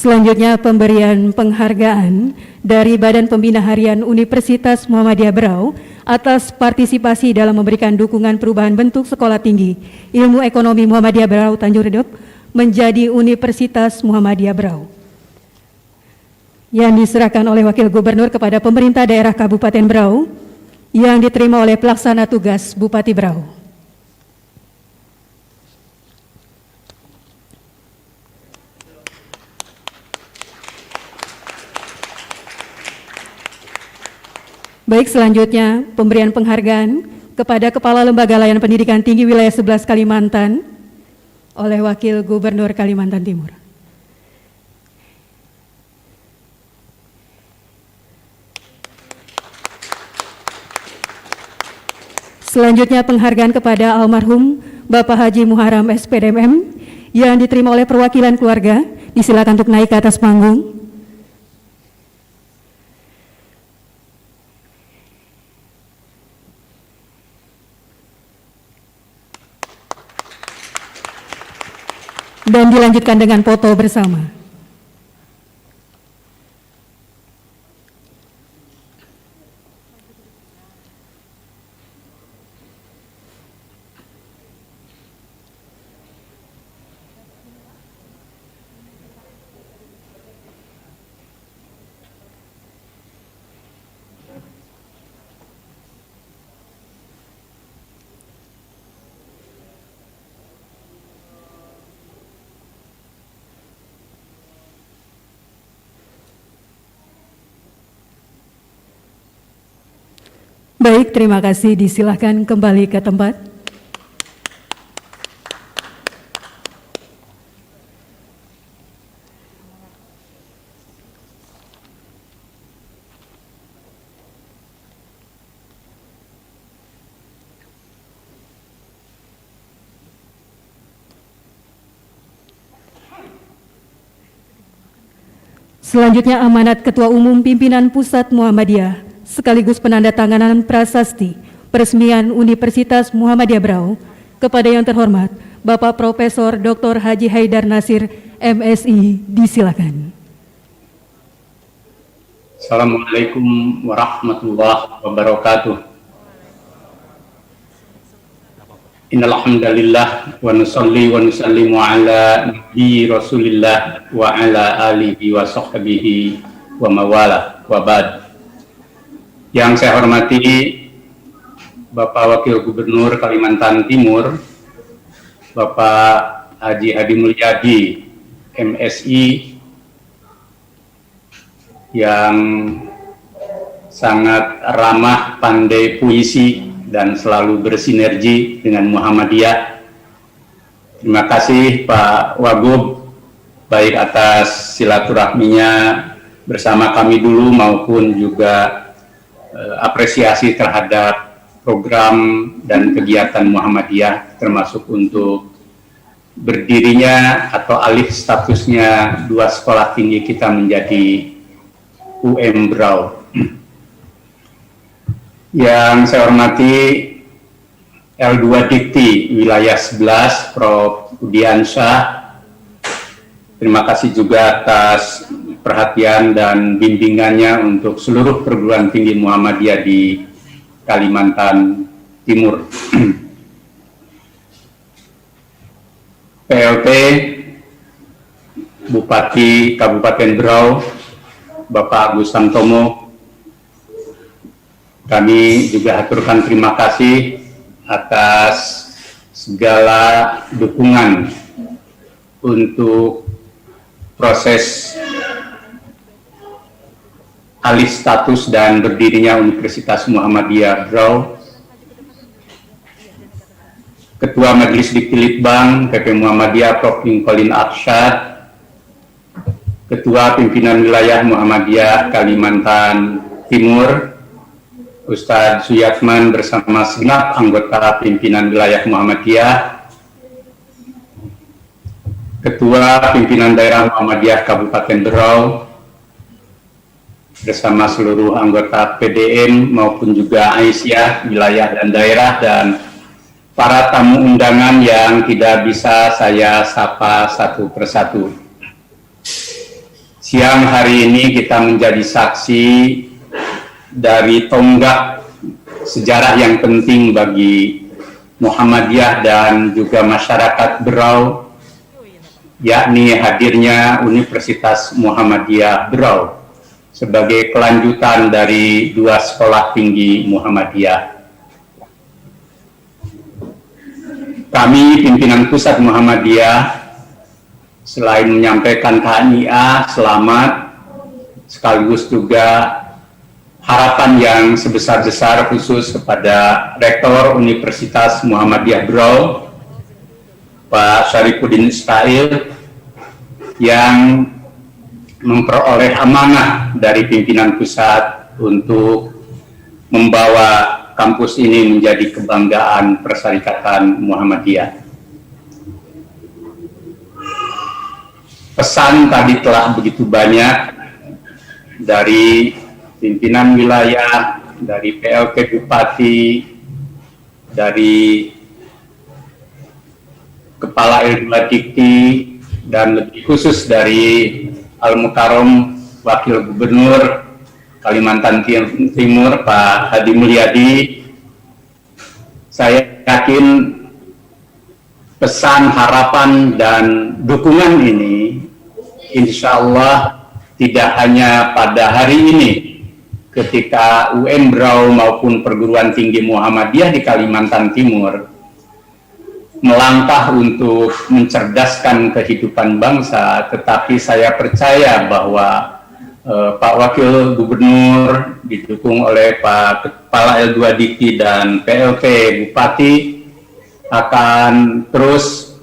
Selanjutnya pemberian penghargaan dari Badan Pembina Harian Universitas Muhammadiyah Berau atas partisipasi dalam memberikan dukungan perubahan bentuk Sekolah Tinggi Ilmu Ekonomi Muhammadiyah Berau Tanjung Redep menjadi Universitas Muhammadiyah Berau, yang diserahkan oleh Wakil Gubernur kepada pemerintah daerah Kabupaten Berau yang diterima oleh pelaksana tugas Bupati Berau. Baik, selanjutnya pemberian penghargaan kepada Kepala Lembaga Layanan Pendidikan Tinggi Wilayah 11 Kalimantan oleh Wakil Gubernur Kalimantan Timur. Selanjutnya penghargaan kepada almarhum Bapak Haji Muharam SPDMM yang diterima oleh perwakilan keluarga. Disilakan untuk naik ke atas panggung. Dan dilanjutkan dengan foto bersama. Baik, terima kasih. Disilahkan kembali ke tempat. Selanjutnya amanat Ketua Umum Pimpinan Pusat Muhammadiyah sekaligus penandatanganan prasasti peresmian Universitas Muhammadiyah Berau kepada yang terhormat Bapak Profesor Dr. Haji Haidar Nasir MSI. Disilakan. Assalamualaikum warahmatullahi wabarakatuh. Innal hamdalillah wa nusalli wa nusallimu ala nabi Rasulillah wa ala alihi wa sahbihi wa mawala wa ba'd. Yang saya hormati Bapak Wakil Gubernur Kalimantan Timur, Bapak Haji Hadi Mulyadi, MSI, yang sangat ramah, pandai puisi, dan selalu bersinergi dengan Muhammadiyah. Terima kasih Pak Wagub, baik atas silaturahminya bersama kami dulu maupun juga apresiasi terhadap program dan kegiatan Muhammadiyah, termasuk untuk berdirinya atau alih statusnya dua sekolah tinggi kita menjadi UM Berau. Yang saya hormati L2 Dikti Wilayah 11 Prof. Budiansyah. Terima kasih juga atas perhatian dan bimbingannya untuk seluruh perguruan tinggi Muhammadiyah di Kalimantan Timur. PLT Bupati Kabupaten Berau, Bapak Agus Santomo, kami juga haturkan terima kasih atas segala dukungan untuk proses alih status dan berdirinya Universitas Muhammadiyah Berau. Ketua Majelis Dikti Litbang PP Muhammadiyah Prof. Lincoln Arsyad, Ketua Pimpinan Wilayah Muhammadiyah Kalimantan Timur Ustadz Suyatman bersama segenap anggota Pimpinan Wilayah Muhammadiyah, Ketua Pimpinan Daerah Muhammadiyah Kabupaten Berau bersama seluruh anggota PDM maupun juga Aisyah wilayah dan daerah, dan para tamu undangan yang tidak bisa saya sapa satu persatu. Siang hari ini kita menjadi saksi dari tonggak sejarah yang penting bagi Muhammadiyah dan juga masyarakat Berau, yakni hadirnya Universitas Muhammadiyah Berau sebagai kelanjutan dari dua sekolah tinggi Muhammadiyah. Kami pimpinan pusat Muhammadiyah selain menyampaikan tahniah selamat, sekaligus juga harapan yang sebesar-besar khusus kepada Rektor Universitas Muhammadiyah Berau, Pak Syarifuddin Ismail, yang memperoleh amanah dari pimpinan pusat untuk membawa kampus ini menjadi kebanggaan Persyarikatan Muhammadiyah. Pesan tadi telah begitu banyak dari pimpinan wilayah, dari PLT Bupati, dari Kepala L2 Dikti, dan lebih khusus dari Al-Mukarram Wakil Gubernur Kalimantan Timur, Pak Hadi Mulyadi. Saya yakin pesan, harapan, dan dukungan ini insya Allah tidak hanya pada hari ini ketika UM Berau maupun perguruan tinggi Muhammadiyah di Kalimantan Timur melangkah untuk mencerdaskan kehidupan bangsa, tetapi saya percaya bahwa Pak Wakil Gubernur didukung oleh Pak Kepala L2 Dikti dan PLT Bupati akan terus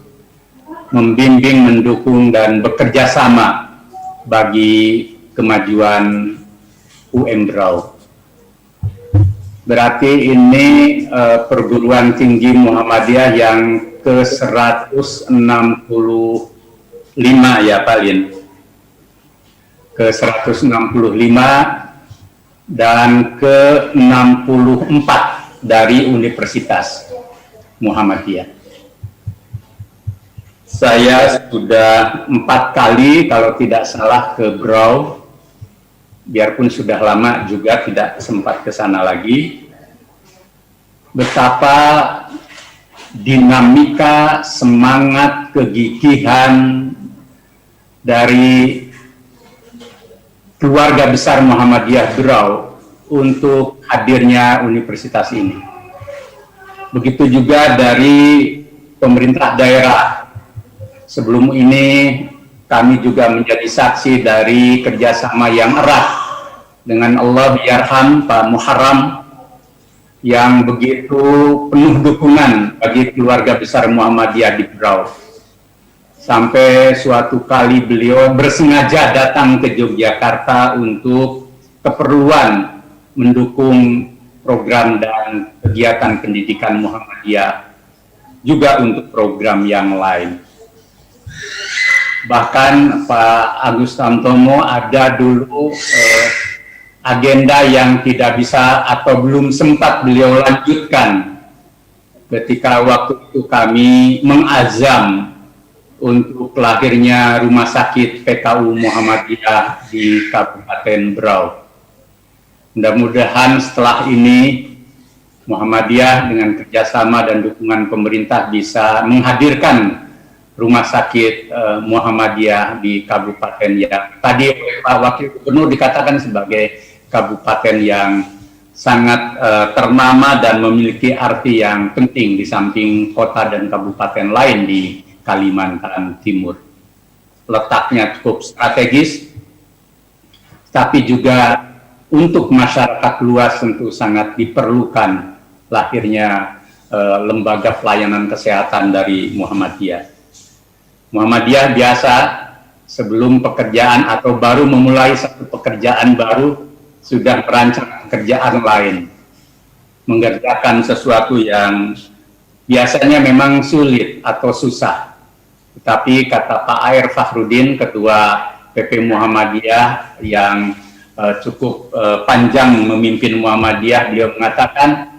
membimbing, mendukung, dan bekerja sama bagi kemajuan UM Berau. Berarti ini perguruan tinggi Muhammadiyah yang ke-165 ya Pak Lin, ke-165 dan ke-64 dari Universitas Muhammadiyah. Saya sudah 4 kali kalau tidak salah ke Berau, biarpun sudah lama juga tidak sempat ke sana lagi. Betapa dinamika, semangat, kegigihan dari keluarga besar Muhammadiyah Berau untuk hadirnya universitas ini. Begitu juga dari pemerintah daerah. Sebelum ini kami juga menjadi saksi dari kerjasama yang erat dengan Allah Yarham Pak Muharram yang begitu penuh dukungan bagi keluarga besar Muhammadiyah di Berau. Sampai suatu kali beliau bersengaja datang ke Yogyakarta untuk keperluan mendukung program dan kegiatan pendidikan Muhammadiyah, juga untuk program yang lain. Bahkan Pak Agus Santomo ada dulu agenda yang tidak bisa atau belum sempat beliau lanjutkan ketika waktu itu kami mengazam untuk lahirnya Rumah Sakit PKU Muhammadiyah di Kabupaten Berau. Mudah-mudahan setelah ini Muhammadiyah dengan kerjasama dan dukungan pemerintah bisa menghadirkan Rumah Sakit Muhammadiyah di kabupaten yang tadi Pak Wakil Gubernur dikatakan sebagai kabupaten yang sangat ternama dan memiliki arti yang penting di samping kota dan kabupaten lain di Kalimantan Timur. Letaknya cukup strategis, tapi juga untuk masyarakat luas tentu sangat diperlukan lahirnya lembaga pelayanan kesehatan dari Muhammadiyah. Muhammadiyah biasa sebelum pekerjaan atau baru memulai satu pekerjaan baru sudah merancang pekerjaan lain, mengerjakan sesuatu yang biasanya memang sulit atau susah. Tetapi kata Pak Air Fakhrudin, Ketua PP Muhammadiyah yang cukup panjang memimpin Muhammadiyah, beliau mengatakan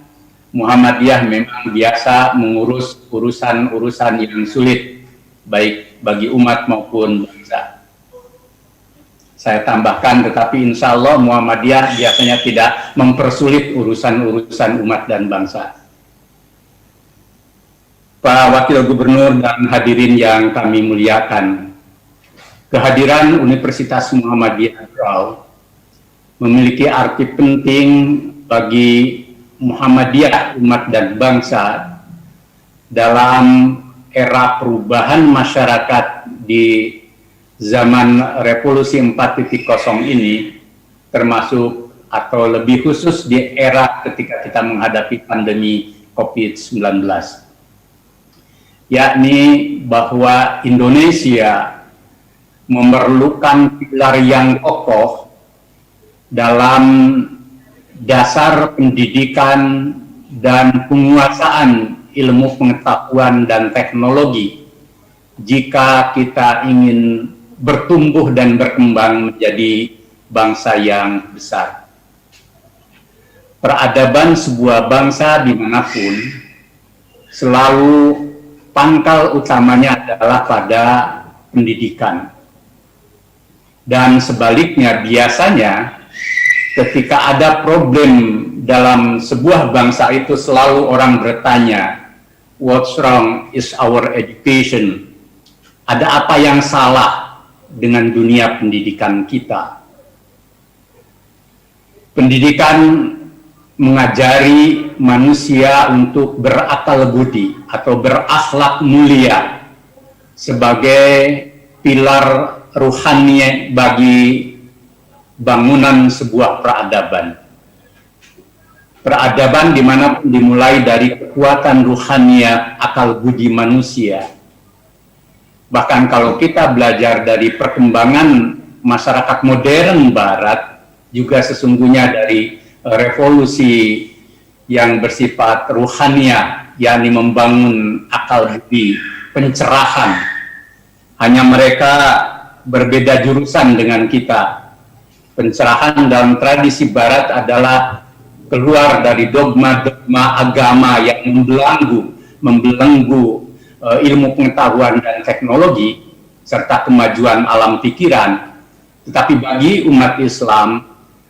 Muhammadiyah memang biasa mengurus urusan-urusan yang sulit, baik bagi umat maupun bangsa. Saya tambahkan, tetapi insya Allah Muhammadiyah biasanya tidak mempersulit urusan-urusan umat dan bangsa. Pak Wakil Gubernur dan hadirin yang kami muliakan, kehadiran Universitas Muhammadiyah Berau memiliki arti penting bagi Muhammadiyah, umat dan bangsa dalam era perubahan masyarakat di zaman revolusi 4.0 ini, termasuk atau lebih khusus di era ketika kita menghadapi pandemi COVID-19, yakni bahwa Indonesia memerlukan pilar yang kokoh dalam dasar pendidikan dan penguasaan ilmu pengetahuan dan teknologi jika kita ingin bertumbuh dan berkembang menjadi bangsa yang besar. Peradaban sebuah bangsa dimanapun selalu pangkal utamanya adalah pada pendidikan. Dan sebaliknya biasanya ketika ada problem dalam sebuah bangsa itu selalu orang bertanya, what's wrong is our education? Ada apa yang salah dengan dunia pendidikan kita? Pendidikan mengajari manusia untuk berakal budi atau berakhlak mulia sebagai pilar ruhani bagi bangunan sebuah peradaban. Peradaban dimanapun dimulai dari kekuatan ruhania akal budi manusia. Bahkan kalau kita belajar dari perkembangan masyarakat modern Barat, juga sesungguhnya dari revolusi yang bersifat ruhania, yakni membangun akal budi, pencerahan. Hanya mereka berbeda jurusan dengan kita. Pencerahan dalam tradisi Barat adalah keluar dari dogma-dogma agama yang membelenggu ilmu pengetahuan dan teknologi serta kemajuan alam pikiran. Tetapi bagi umat Islam,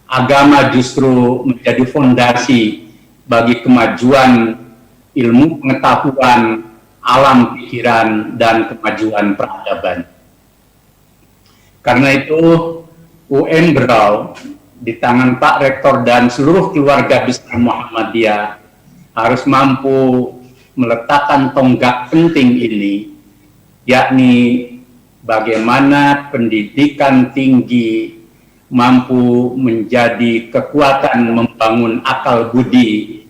agama justru menjadi fondasi bagi kemajuan ilmu pengetahuan, alam pikiran, dan kemajuan peradaban. Karena itu UM Berau di tangan Pak Rektor dan seluruh keluarga besar Muhammadiyah harus mampu meletakkan tonggak penting ini, yakni bagaimana pendidikan tinggi mampu menjadi kekuatan membangun akal budi,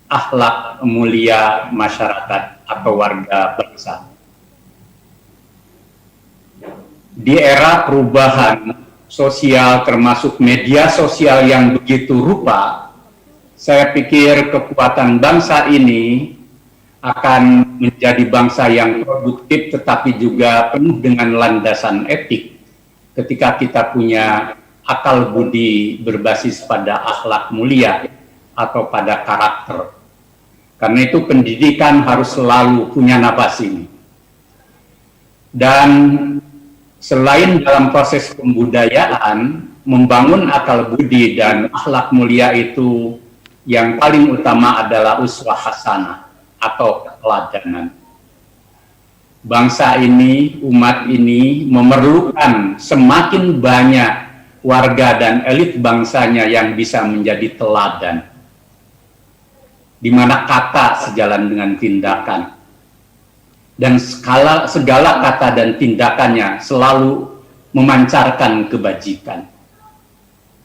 akhlak mulia masyarakat atau warga bangsa. Di era perubahan sosial termasuk media sosial yang begitu rupa, saya pikir kekuatan bangsa ini akan menjadi bangsa yang produktif tetapi juga penuh dengan landasan etik ketika kita punya akal budi berbasis pada akhlak mulia atau pada karakter. Karena itu pendidikan harus selalu punya napas ini. Dan selain dalam proses pembudayaan, membangun akal budi dan akhlak mulia itu yang paling utama adalah uswah hasanah atau keteladanan. Bangsa ini, umat ini memerlukan semakin banyak warga dan elit bangsanya yang bisa menjadi teladan, di mana kata sejalan dengan tindakan, dan segala kata dan tindakannya selalu memancarkan kebajikan.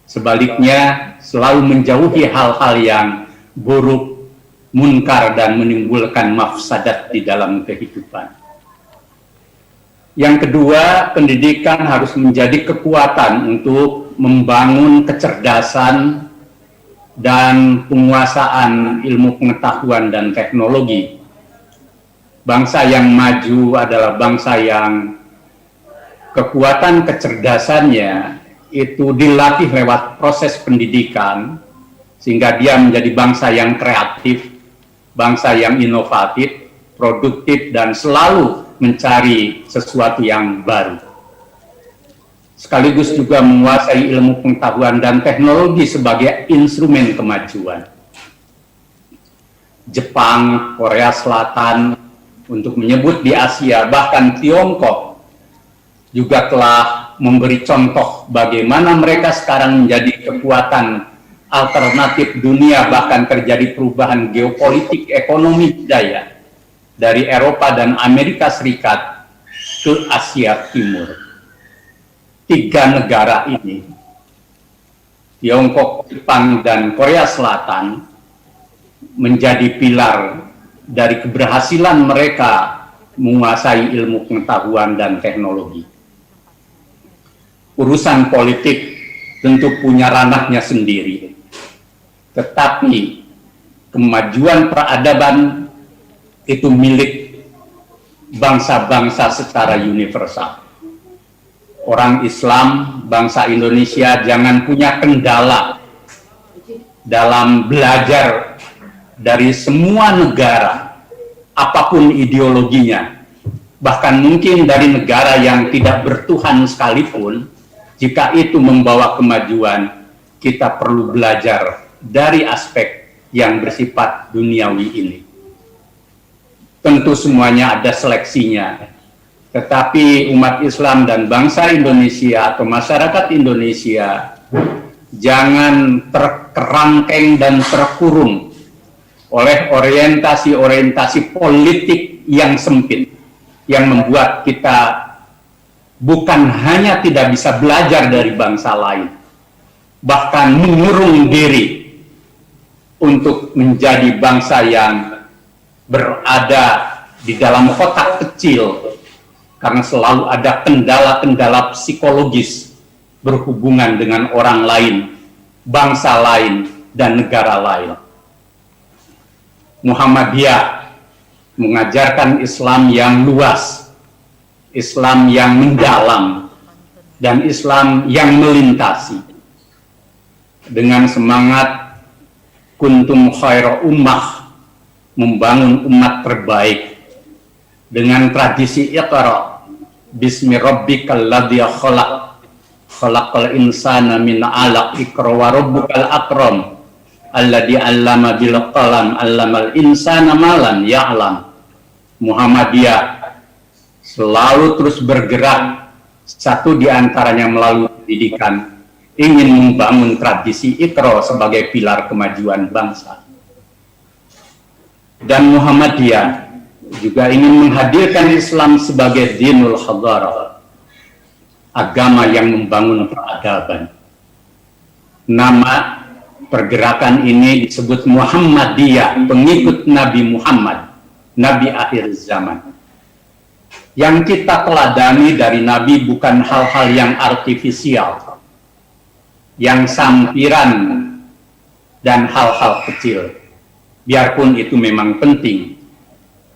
Sebaliknya, selalu menjauhi hal-hal yang buruk, munkar, dan menimbulkan mafsadat di dalam kehidupan. Yang kedua, pendidikan harus menjadi kekuatan untuk membangun kecerdasan dan penguasaan ilmu pengetahuan dan teknologi. Bangsa yang maju adalah bangsa yang kekuatan kecerdasannya itu dilatih lewat proses pendidikan, sehingga dia menjadi bangsa yang kreatif, bangsa yang inovatif, produktif, dan selalu mencari sesuatu yang baru. Sekaligus juga menguasai ilmu pengetahuan dan teknologi sebagai instrumen kemajuan. Jepang, Korea Selatan, untuk menyebut di Asia, bahkan Tiongkok, juga telah memberi contoh bagaimana mereka sekarang menjadi kekuatan alternatif dunia, bahkan terjadi perubahan geopolitik, ekonomi, budaya dari Eropa dan Amerika Serikat ke Asia Timur. Tiga negara ini, Tiongkok, Jepang, dan Korea Selatan, menjadi pilar dari keberhasilan mereka menguasai ilmu pengetahuan dan teknologi. Urusan politik tentu punya ranahnya sendiri, tetapi kemajuan peradaban itu milik bangsa-bangsa secara universal. Orang Islam, bangsa Indonesia, jangan punya kendala dalam belajar dari semua negara, apapun ideologinya, bahkan mungkin dari negara yang tidak bertuhan sekalipun. Jika itu membawa kemajuan, kita perlu belajar dari aspek yang bersifat duniawi ini. Tentu semuanya ada seleksinya, tetapi umat Islam dan bangsa Indonesia atau masyarakat Indonesia jangan terkerangkeng dan terkurung oleh orientasi-orientasi politik yang sempit, yang membuat kita bukan hanya tidak bisa belajar dari bangsa lain, bahkan mengurung diri untuk menjadi bangsa yang berada di dalam kotak kecil, karena selalu ada kendala-kendala psikologis berhubungan dengan orang lain, bangsa lain, dan negara lain. Muhammadiyah mengajarkan Islam yang luas, Islam yang mendalam, dan Islam yang melintasi. Dengan semangat kuntum khaira ummah, membangun umat terbaik, dengan tradisi iqra bismi rabbikal ladzi khalaq khalaqal insana min 'alaq iqra wa rabbukal akram alladzi 'allama bil qalam 'allamal insana ma lam ya'lam. Muhammadiyah selalu terus bergerak, satu di antaranya melalui pendidikan, ingin membangun tradisi iqra sebagai pilar kemajuan bangsa. Dan Muhammadiyah juga ingin menghadirkan Islam sebagai dinul hadarah, agama yang membangun peradaban. Nama pergerakan ini disebut Muhammadiyah, pengikut Nabi Muhammad, Nabi akhir zaman. Yang kita teladani dari Nabi bukan hal-hal yang artifisial, yang sampiran, dan hal-hal kecil. Biarpun itu memang penting.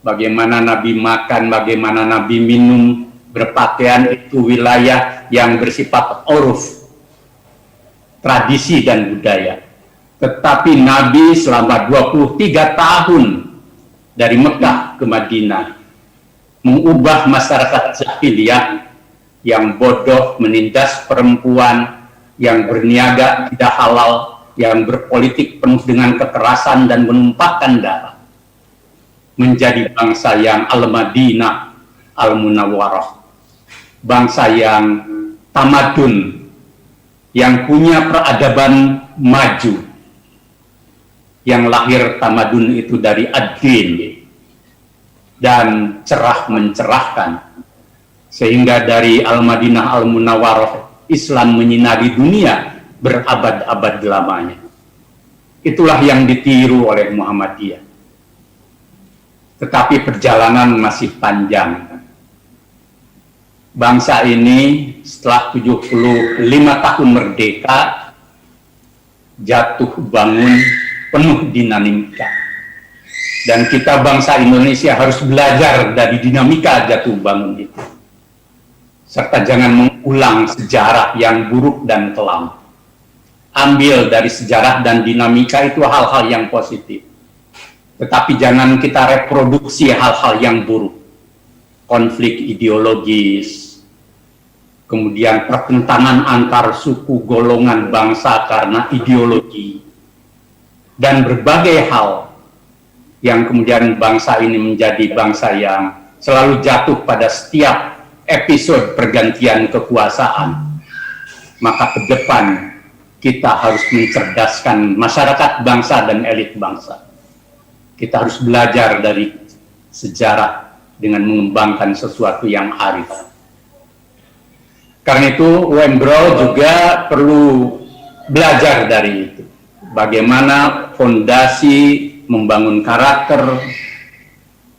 Bagaimana Nabi makan, bagaimana Nabi minum, berpakaian, itu wilayah yang bersifat uruf, tradisi dan budaya. Tetapi Nabi selama 23 tahun dari Mekah ke Madinah mengubah masyarakat jahiliyah yang bodoh, menindas perempuan, yang berniaga tidak halal, yang berpolitik penuh dengan kekerasan dan menumpahkan darah, menjadi bangsa yang al-Madinah al-Munawwarah, bangsa yang tamadun, yang punya peradaban maju, yang lahir tamadun itu dari ad-din dan cerah mencerahkan, sehingga dari al-Madinah al-Munawwarah Islam menyinari dunia berabad-abad lamanya. Itulah yang ditiru oleh Muhammadiyah. Tetapi perjalanan masih panjang. Bangsa ini setelah 75 tahun merdeka jatuh bangun penuh dinamika. Dan kita bangsa Indonesia harus belajar dari dinamika jatuh bangun itu. Serta jangan mengulang sejarah yang buruk dan kelam. Ambil dari sejarah dan dinamika itu hal-hal yang positif. Tetapi jangan kita reproduksi hal-hal yang buruk. Konflik ideologis, kemudian pertentangan antar suku, golongan, bangsa karena ideologi, dan berbagai hal yang kemudian bangsa ini menjadi bangsa yang selalu jatuh pada setiap episode pergantian kekuasaan. Maka ke depan kita harus mencerdaskan masyarakat bangsa dan elit bangsa. Kita harus belajar dari sejarah dengan mengembangkan sesuatu yang arif. Karena itu UM Brau juga perlu belajar dari itu. Bagaimana fondasi membangun karakter,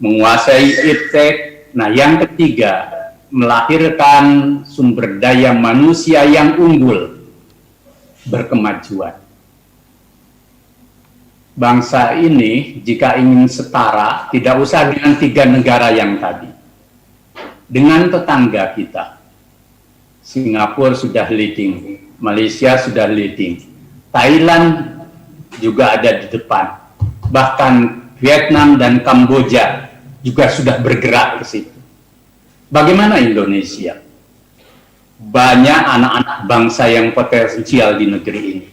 menguasai iptek. Nah, yang ketiga, melahirkan sumber daya manusia yang unggul, berkemajuan. Bangsa ini jika ingin setara, tidak usah dengan 3 negara yang tadi. Dengan tetangga kita, Singapura sudah leading, Malaysia sudah leading, Thailand juga ada di depan, bahkan Vietnam dan Kamboja juga sudah bergerak ke situ. Bagaimana Indonesia? Banyak anak-anak bangsa yang potensial di negeri ini.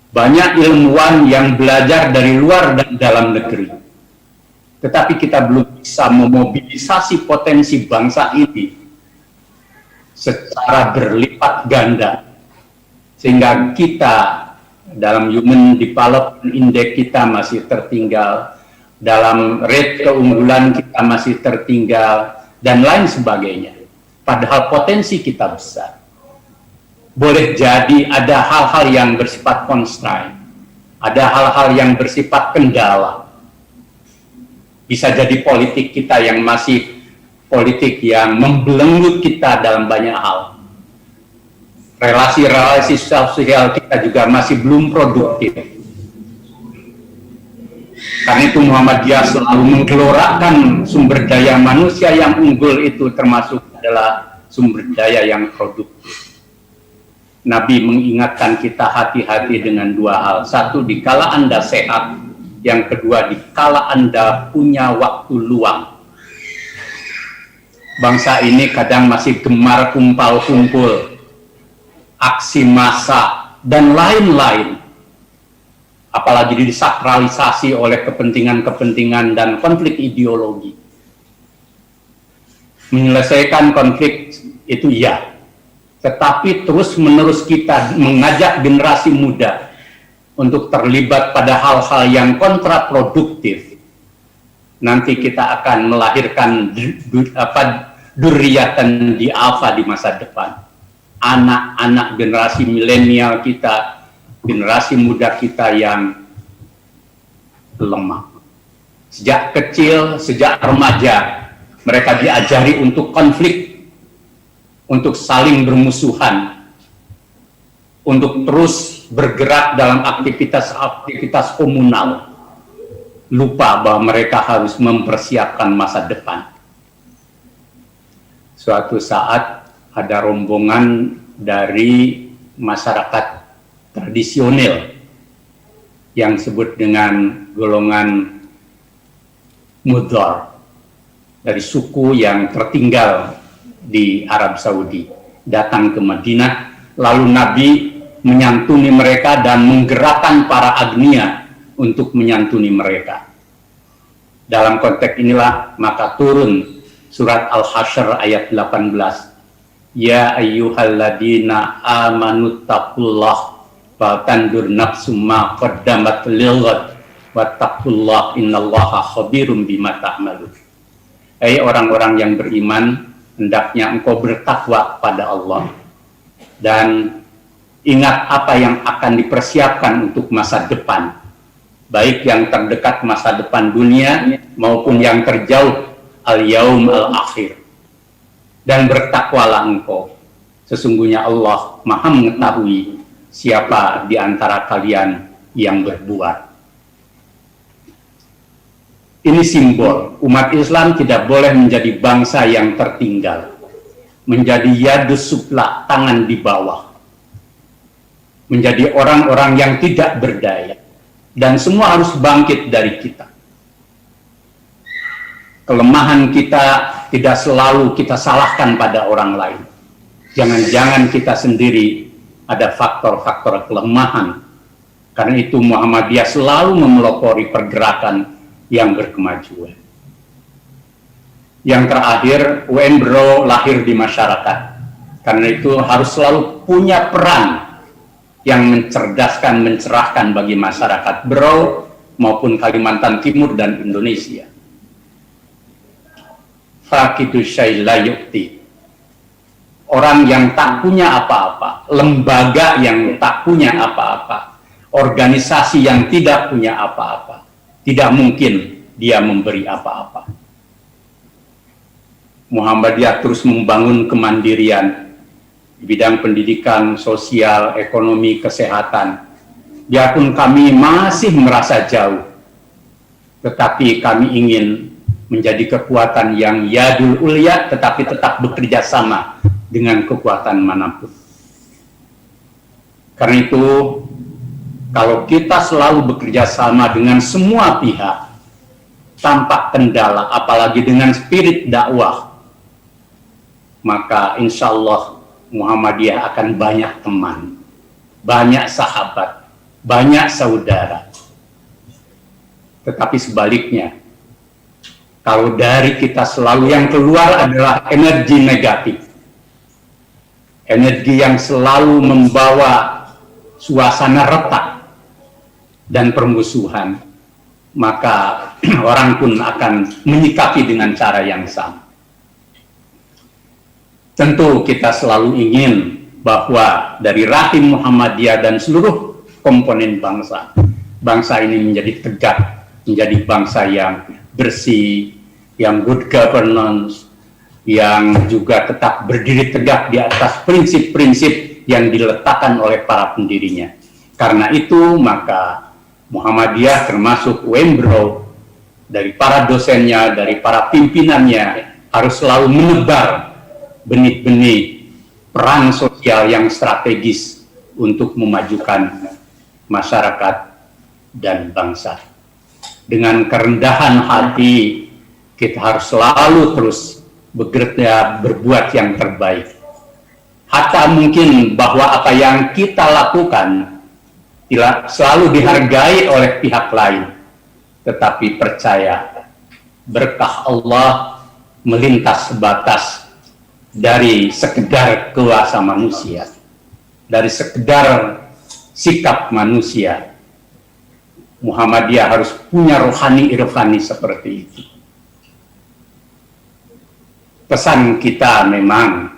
Banyak ilmuwan yang belajar dari luar dan dalam negeri. Tetapi kita belum bisa memobilisasi potensi bangsa ini secara berlipat ganda. Sehingga kita dalam Human Development Index kita masih tertinggal, dalam rate keunggulan kita masih tertinggal, dan lain sebagainya. Padahal potensi kita besar. Boleh jadi ada hal-hal yang bersifat constraint, ada hal-hal yang bersifat kendala. Bisa jadi politik kita yang masih politik yang membelenggu kita dalam banyak hal. Relasi-relasi sosial kita juga masih belum produktif. Karena itu Muhammadiyah selalu menggelorakan sumber daya manusia yang unggul itu termasuk adalah sumber daya yang produktif. Nabi mengingatkan kita hati-hati dengan 2 hal. Satu, dikala Anda sehat. Yang kedua, dikala Anda punya waktu luang. Bangsa ini kadang masih gemar kumpul-kumpul, aksi massa, dan lain-lain. Apalagi disakralisasi oleh kepentingan-kepentingan dan konflik ideologi. Menyelesaikan konflik itu ya. Tetapi terus-menerus kita mengajak generasi muda untuk terlibat pada hal-hal yang kontraproduktif. Nanti kita akan melahirkan duriyatan di alfa di masa depan. Anak-anak generasi milenial kita, generasi muda kita yang lemah. Sejak kecil, sejak remaja, mereka diajari untuk konflik, untuk saling bermusuhan, untuk terus bergerak dalam aktivitas-aktivitas komunal. Lupa bahwa mereka harus mempersiapkan masa depan. Suatu saat ada rombongan dari masyarakat tradisional yang disebut dengan golongan Mudhar dari suku yang tertinggal di Arab Saudi datang ke Madinah, lalu Nabi menyantuni mereka dan menggerakkan para agnia untuk menyantuni mereka. Dalam konteks inilah maka turun surat Al-Hasyr ayat 18. Ya ayyuhalladzina amanu taqullah wa tandur nafsum ma qaddamat lighad wattaqullah innallaha khabirum bima ta'malun. Hai orang-orang yang beriman, hendaknya engkau bertakwa pada Allah dan ingat apa yang akan dipersiapkan untuk masa depan, baik yang terdekat masa depan dunia maupun yang terjauh al-yaum al-akhir. Dan bertakwalah engkau, sesungguhnya Allah Maha mengetahui siapa di antara kalian yang berbuat. Ini simbol umat Islam tidak boleh menjadi bangsa yang tertinggal, menjadi yadus sufla, tangan di bawah, menjadi orang-orang yang tidak berdaya, dan semua harus bangkit dari kita. Kelemahan kita tidak selalu kita salahkan pada orang lain. Jangan-jangan kita sendiri ada faktor-faktor kelemahan. Karena itu Muhammadiyah selalu memelopori pergerakan yang berkemajuan. Yang terakhir, UM Berau lahir di masyarakat. Karena itu harus selalu punya peran yang mencerdaskan, mencerahkan bagi masyarakat Berau maupun Kalimantan Timur dan Indonesia. Faqidu syai la yukti. Orang yang tak punya apa-apa, lembaga yang tak punya apa-apa, organisasi yang tidak punya apa-apa, tidak mungkin dia memberi apa-apa. Muhammadiyah terus membangun kemandirian di bidang pendidikan, sosial, ekonomi, kesehatan. Biarpun kami masih merasa jauh, tetapi kami ingin menjadi kekuatan yang yadul ulya, tetapi tetap bekerja sama dengan kekuatan manapun. Karena itu, kalau kita selalu bekerja sama dengan semua pihak tanpa kendala, apalagi dengan spirit dakwah, maka insya Allah Muhammadiyah akan banyak teman, banyak sahabat, banyak saudara. Tetapi sebaliknya, kalau dari kita selalu yang keluar adalah energi negatif, energi yang selalu membawa suasana retak dan permusuhan, maka orang pun akan menyikapi dengan cara yang sama. Tentu kita selalu ingin bahwa dari rahim Muhammadiyah dan seluruh komponen bangsa, bangsa ini menjadi tegak, menjadi bangsa yang bersih, yang good governance, yang juga tetap berdiri tegak di atas prinsip-prinsip yang diletakkan oleh para pendirinya. Karena itu maka Muhammadiyah termasuk UM Berau, dari para dosennya, dari para pimpinannya, harus selalu menebar benih-benih peran sosial yang strategis untuk memajukan masyarakat dan bangsa. Dengan kerendahan hati, kita harus selalu terus bekerja, berbuat yang terbaik. Hatta mungkin bahwa apa yang kita lakukan tidak selalu dihargai oleh pihak lain, tetapi percaya berkah Allah melintas batas dari sekedar kuasa manusia, dari sekedar sikap manusia. Muhammadiyah harus punya rohani-irfani seperti itu. Pesan kita memang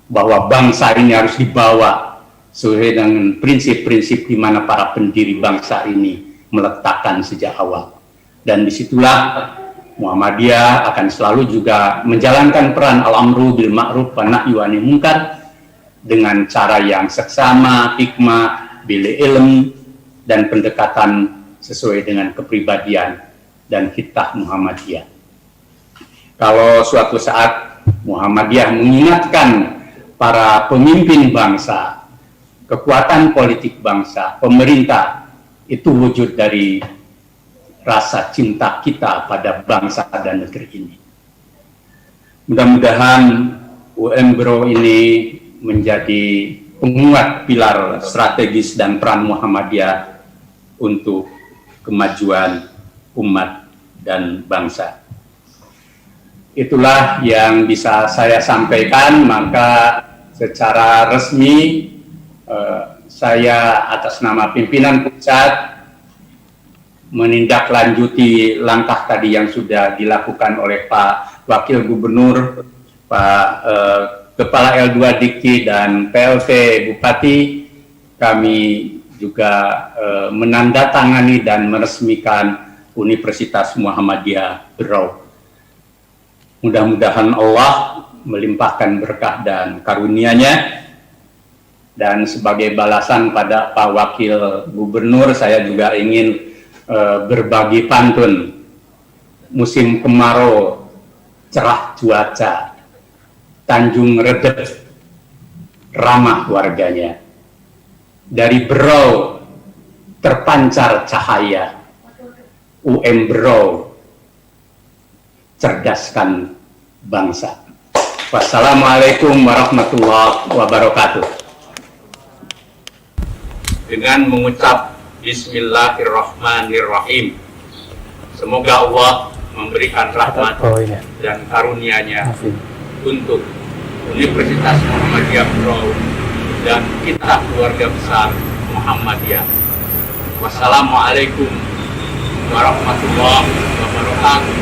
bahwa bangsa ini harus dibawa sesuai dengan prinsip-prinsip di mana para pendiri bangsa ini meletakkan sejak awal. Dan disitulah Muhammadiyah akan selalu juga menjalankan peran al-amru bil ma'ruf wa nahyu 'anil munkar dengan cara yang seksama, hikmah, bil ilm, dan pendekatan sesuai dengan kepribadian dan kitab Muhammadiyah. Kalau suatu saat Muhammadiyah mengingatkan para pemimpin bangsa, kekuatan politik bangsa, pemerintah, Itu wujud dari rasa cinta kita pada bangsa dan negeri ini. Mudah-mudahan UM Bro ini menjadi penguat pilar strategis dan peran Muhammadiyah untuk kemajuan umat dan bangsa. Itulah yang bisa saya sampaikan, maka secara resmi saya atas nama pimpinan pusat menindaklanjuti langkah tadi yang sudah dilakukan oleh Pak Wakil Gubernur, Pak Kepala L2 Dikti dan PLT Bupati. Kami juga menandatangani dan meresmikan Universitas Muhammadiyah Berau. Mudah-mudahan Allah melimpahkan berkah dan karunia-Nya. Dan sebagai balasan pada Pak Wakil Gubernur, saya juga ingin berbagi pantun. Musim kemarau, cerah cuaca, Tanjung Redep, ramah warganya. Dari Berau terpancar cahaya, UM Berau cerdaskan bangsa. Wassalamualaikum warahmatullahi wabarakatuh. Dengan mengucap Bismillahirrahmanirrahim, semoga Allah memberikan rahmat dan karunia-Nya untuk Universitas Muhammadiyah Berau dan kita keluarga besar Muhammadiyah. Wassalamualaikum warahmatullahi wabarakatuh.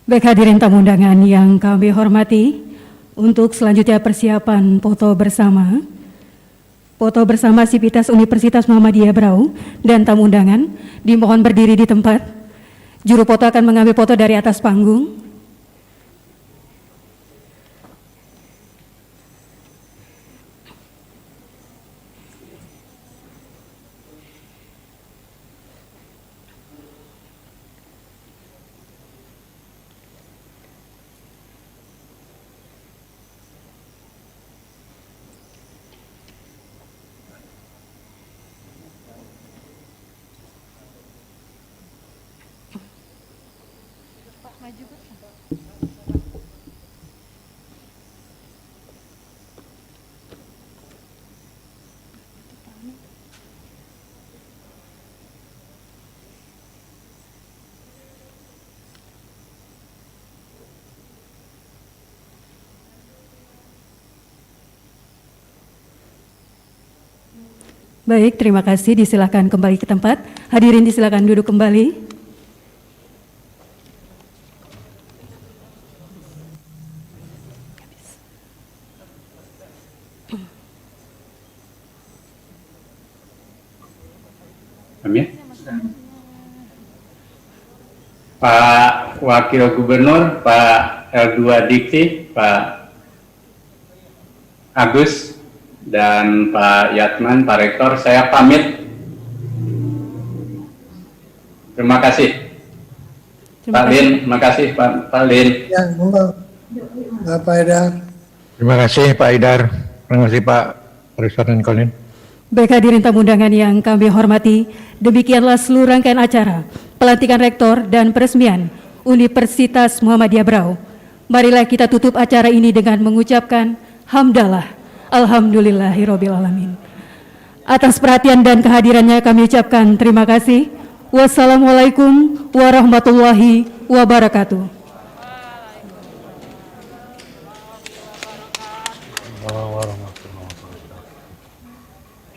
Baik hadirin tamu undangan yang kami hormati, untuk selanjutnya persiapan foto bersama. Foto bersama Sivitas Universitas Muhammadiyah Berau dan tamu undangan dimohon berdiri di tempat. Juru foto akan mengambil foto dari atas panggung. Baik, terima kasih. Disilakan kembali ke tempat. Hadirin disilakan duduk kembali. Amin. Pak Wakil Gubernur, Pak L2 Dikti, Pak Agus, dan Pak Yatman, Pak Rektor, saya pamit. Terima kasih. Pak Lin, terima kasih Pak Lin. Ya, monggo. Pak Haidar. Terima kasih Pak Haidar. Terima kasih Pak Profesor dan Colin. Baik hadirin tamu undangan yang kami hormati, demikianlah seluruh rangkaian acara pelantikan Rektor dan peresmian Universitas Muhammadiyah Berau. Marilah kita tutup acara ini dengan mengucapkan hamdalah. Alhamdulillahirabbil alamin. Atas perhatian dan kehadirannya kami ucapkan terima kasih. Wassalamualaikum warahmatullahi wabarakatuh.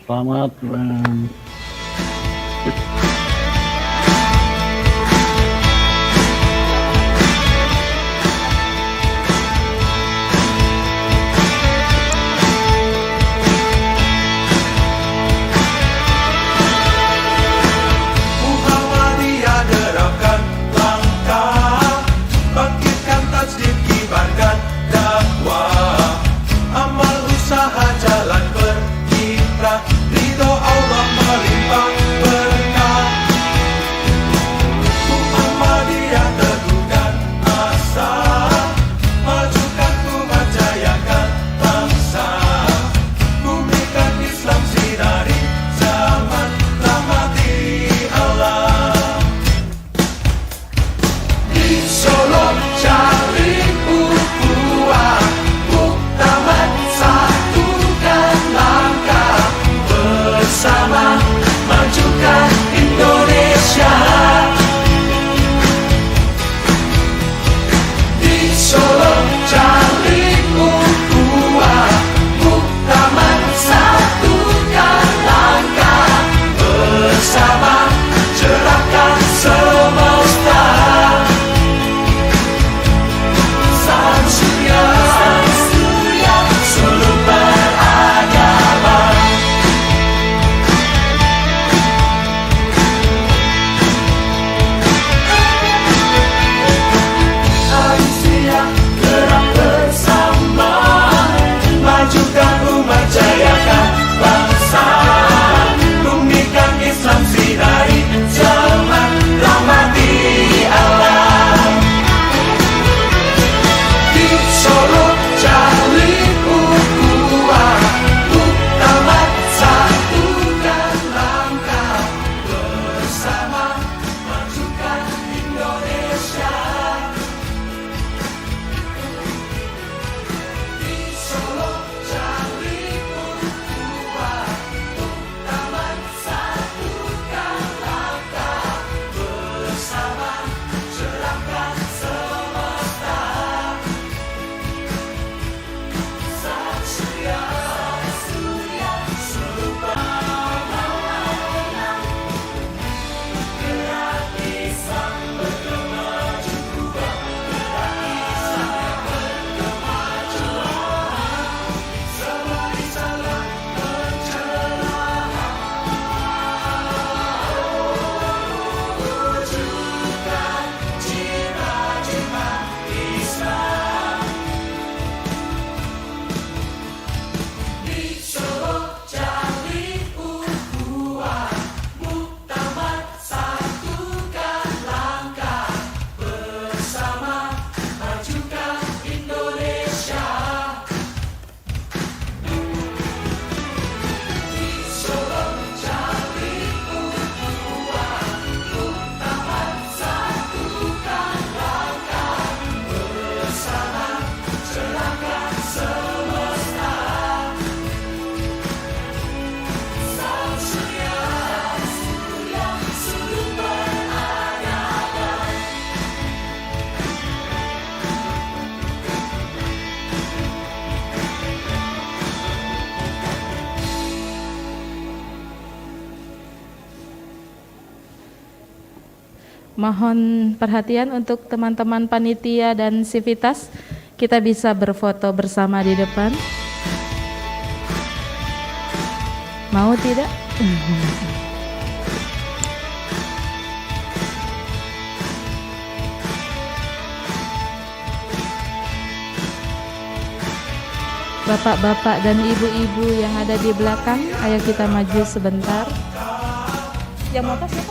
Selamat amal usaha jalan berkiprah, ridho Allah Mohon perhatian untuk teman-teman panitia dan sivitas. Kita bisa berfoto bersama di depan. Mau tidak? Bapak-bapak dan ibu-ibu yang ada di belakang, ayo kita maju sebentar. Yang mau tas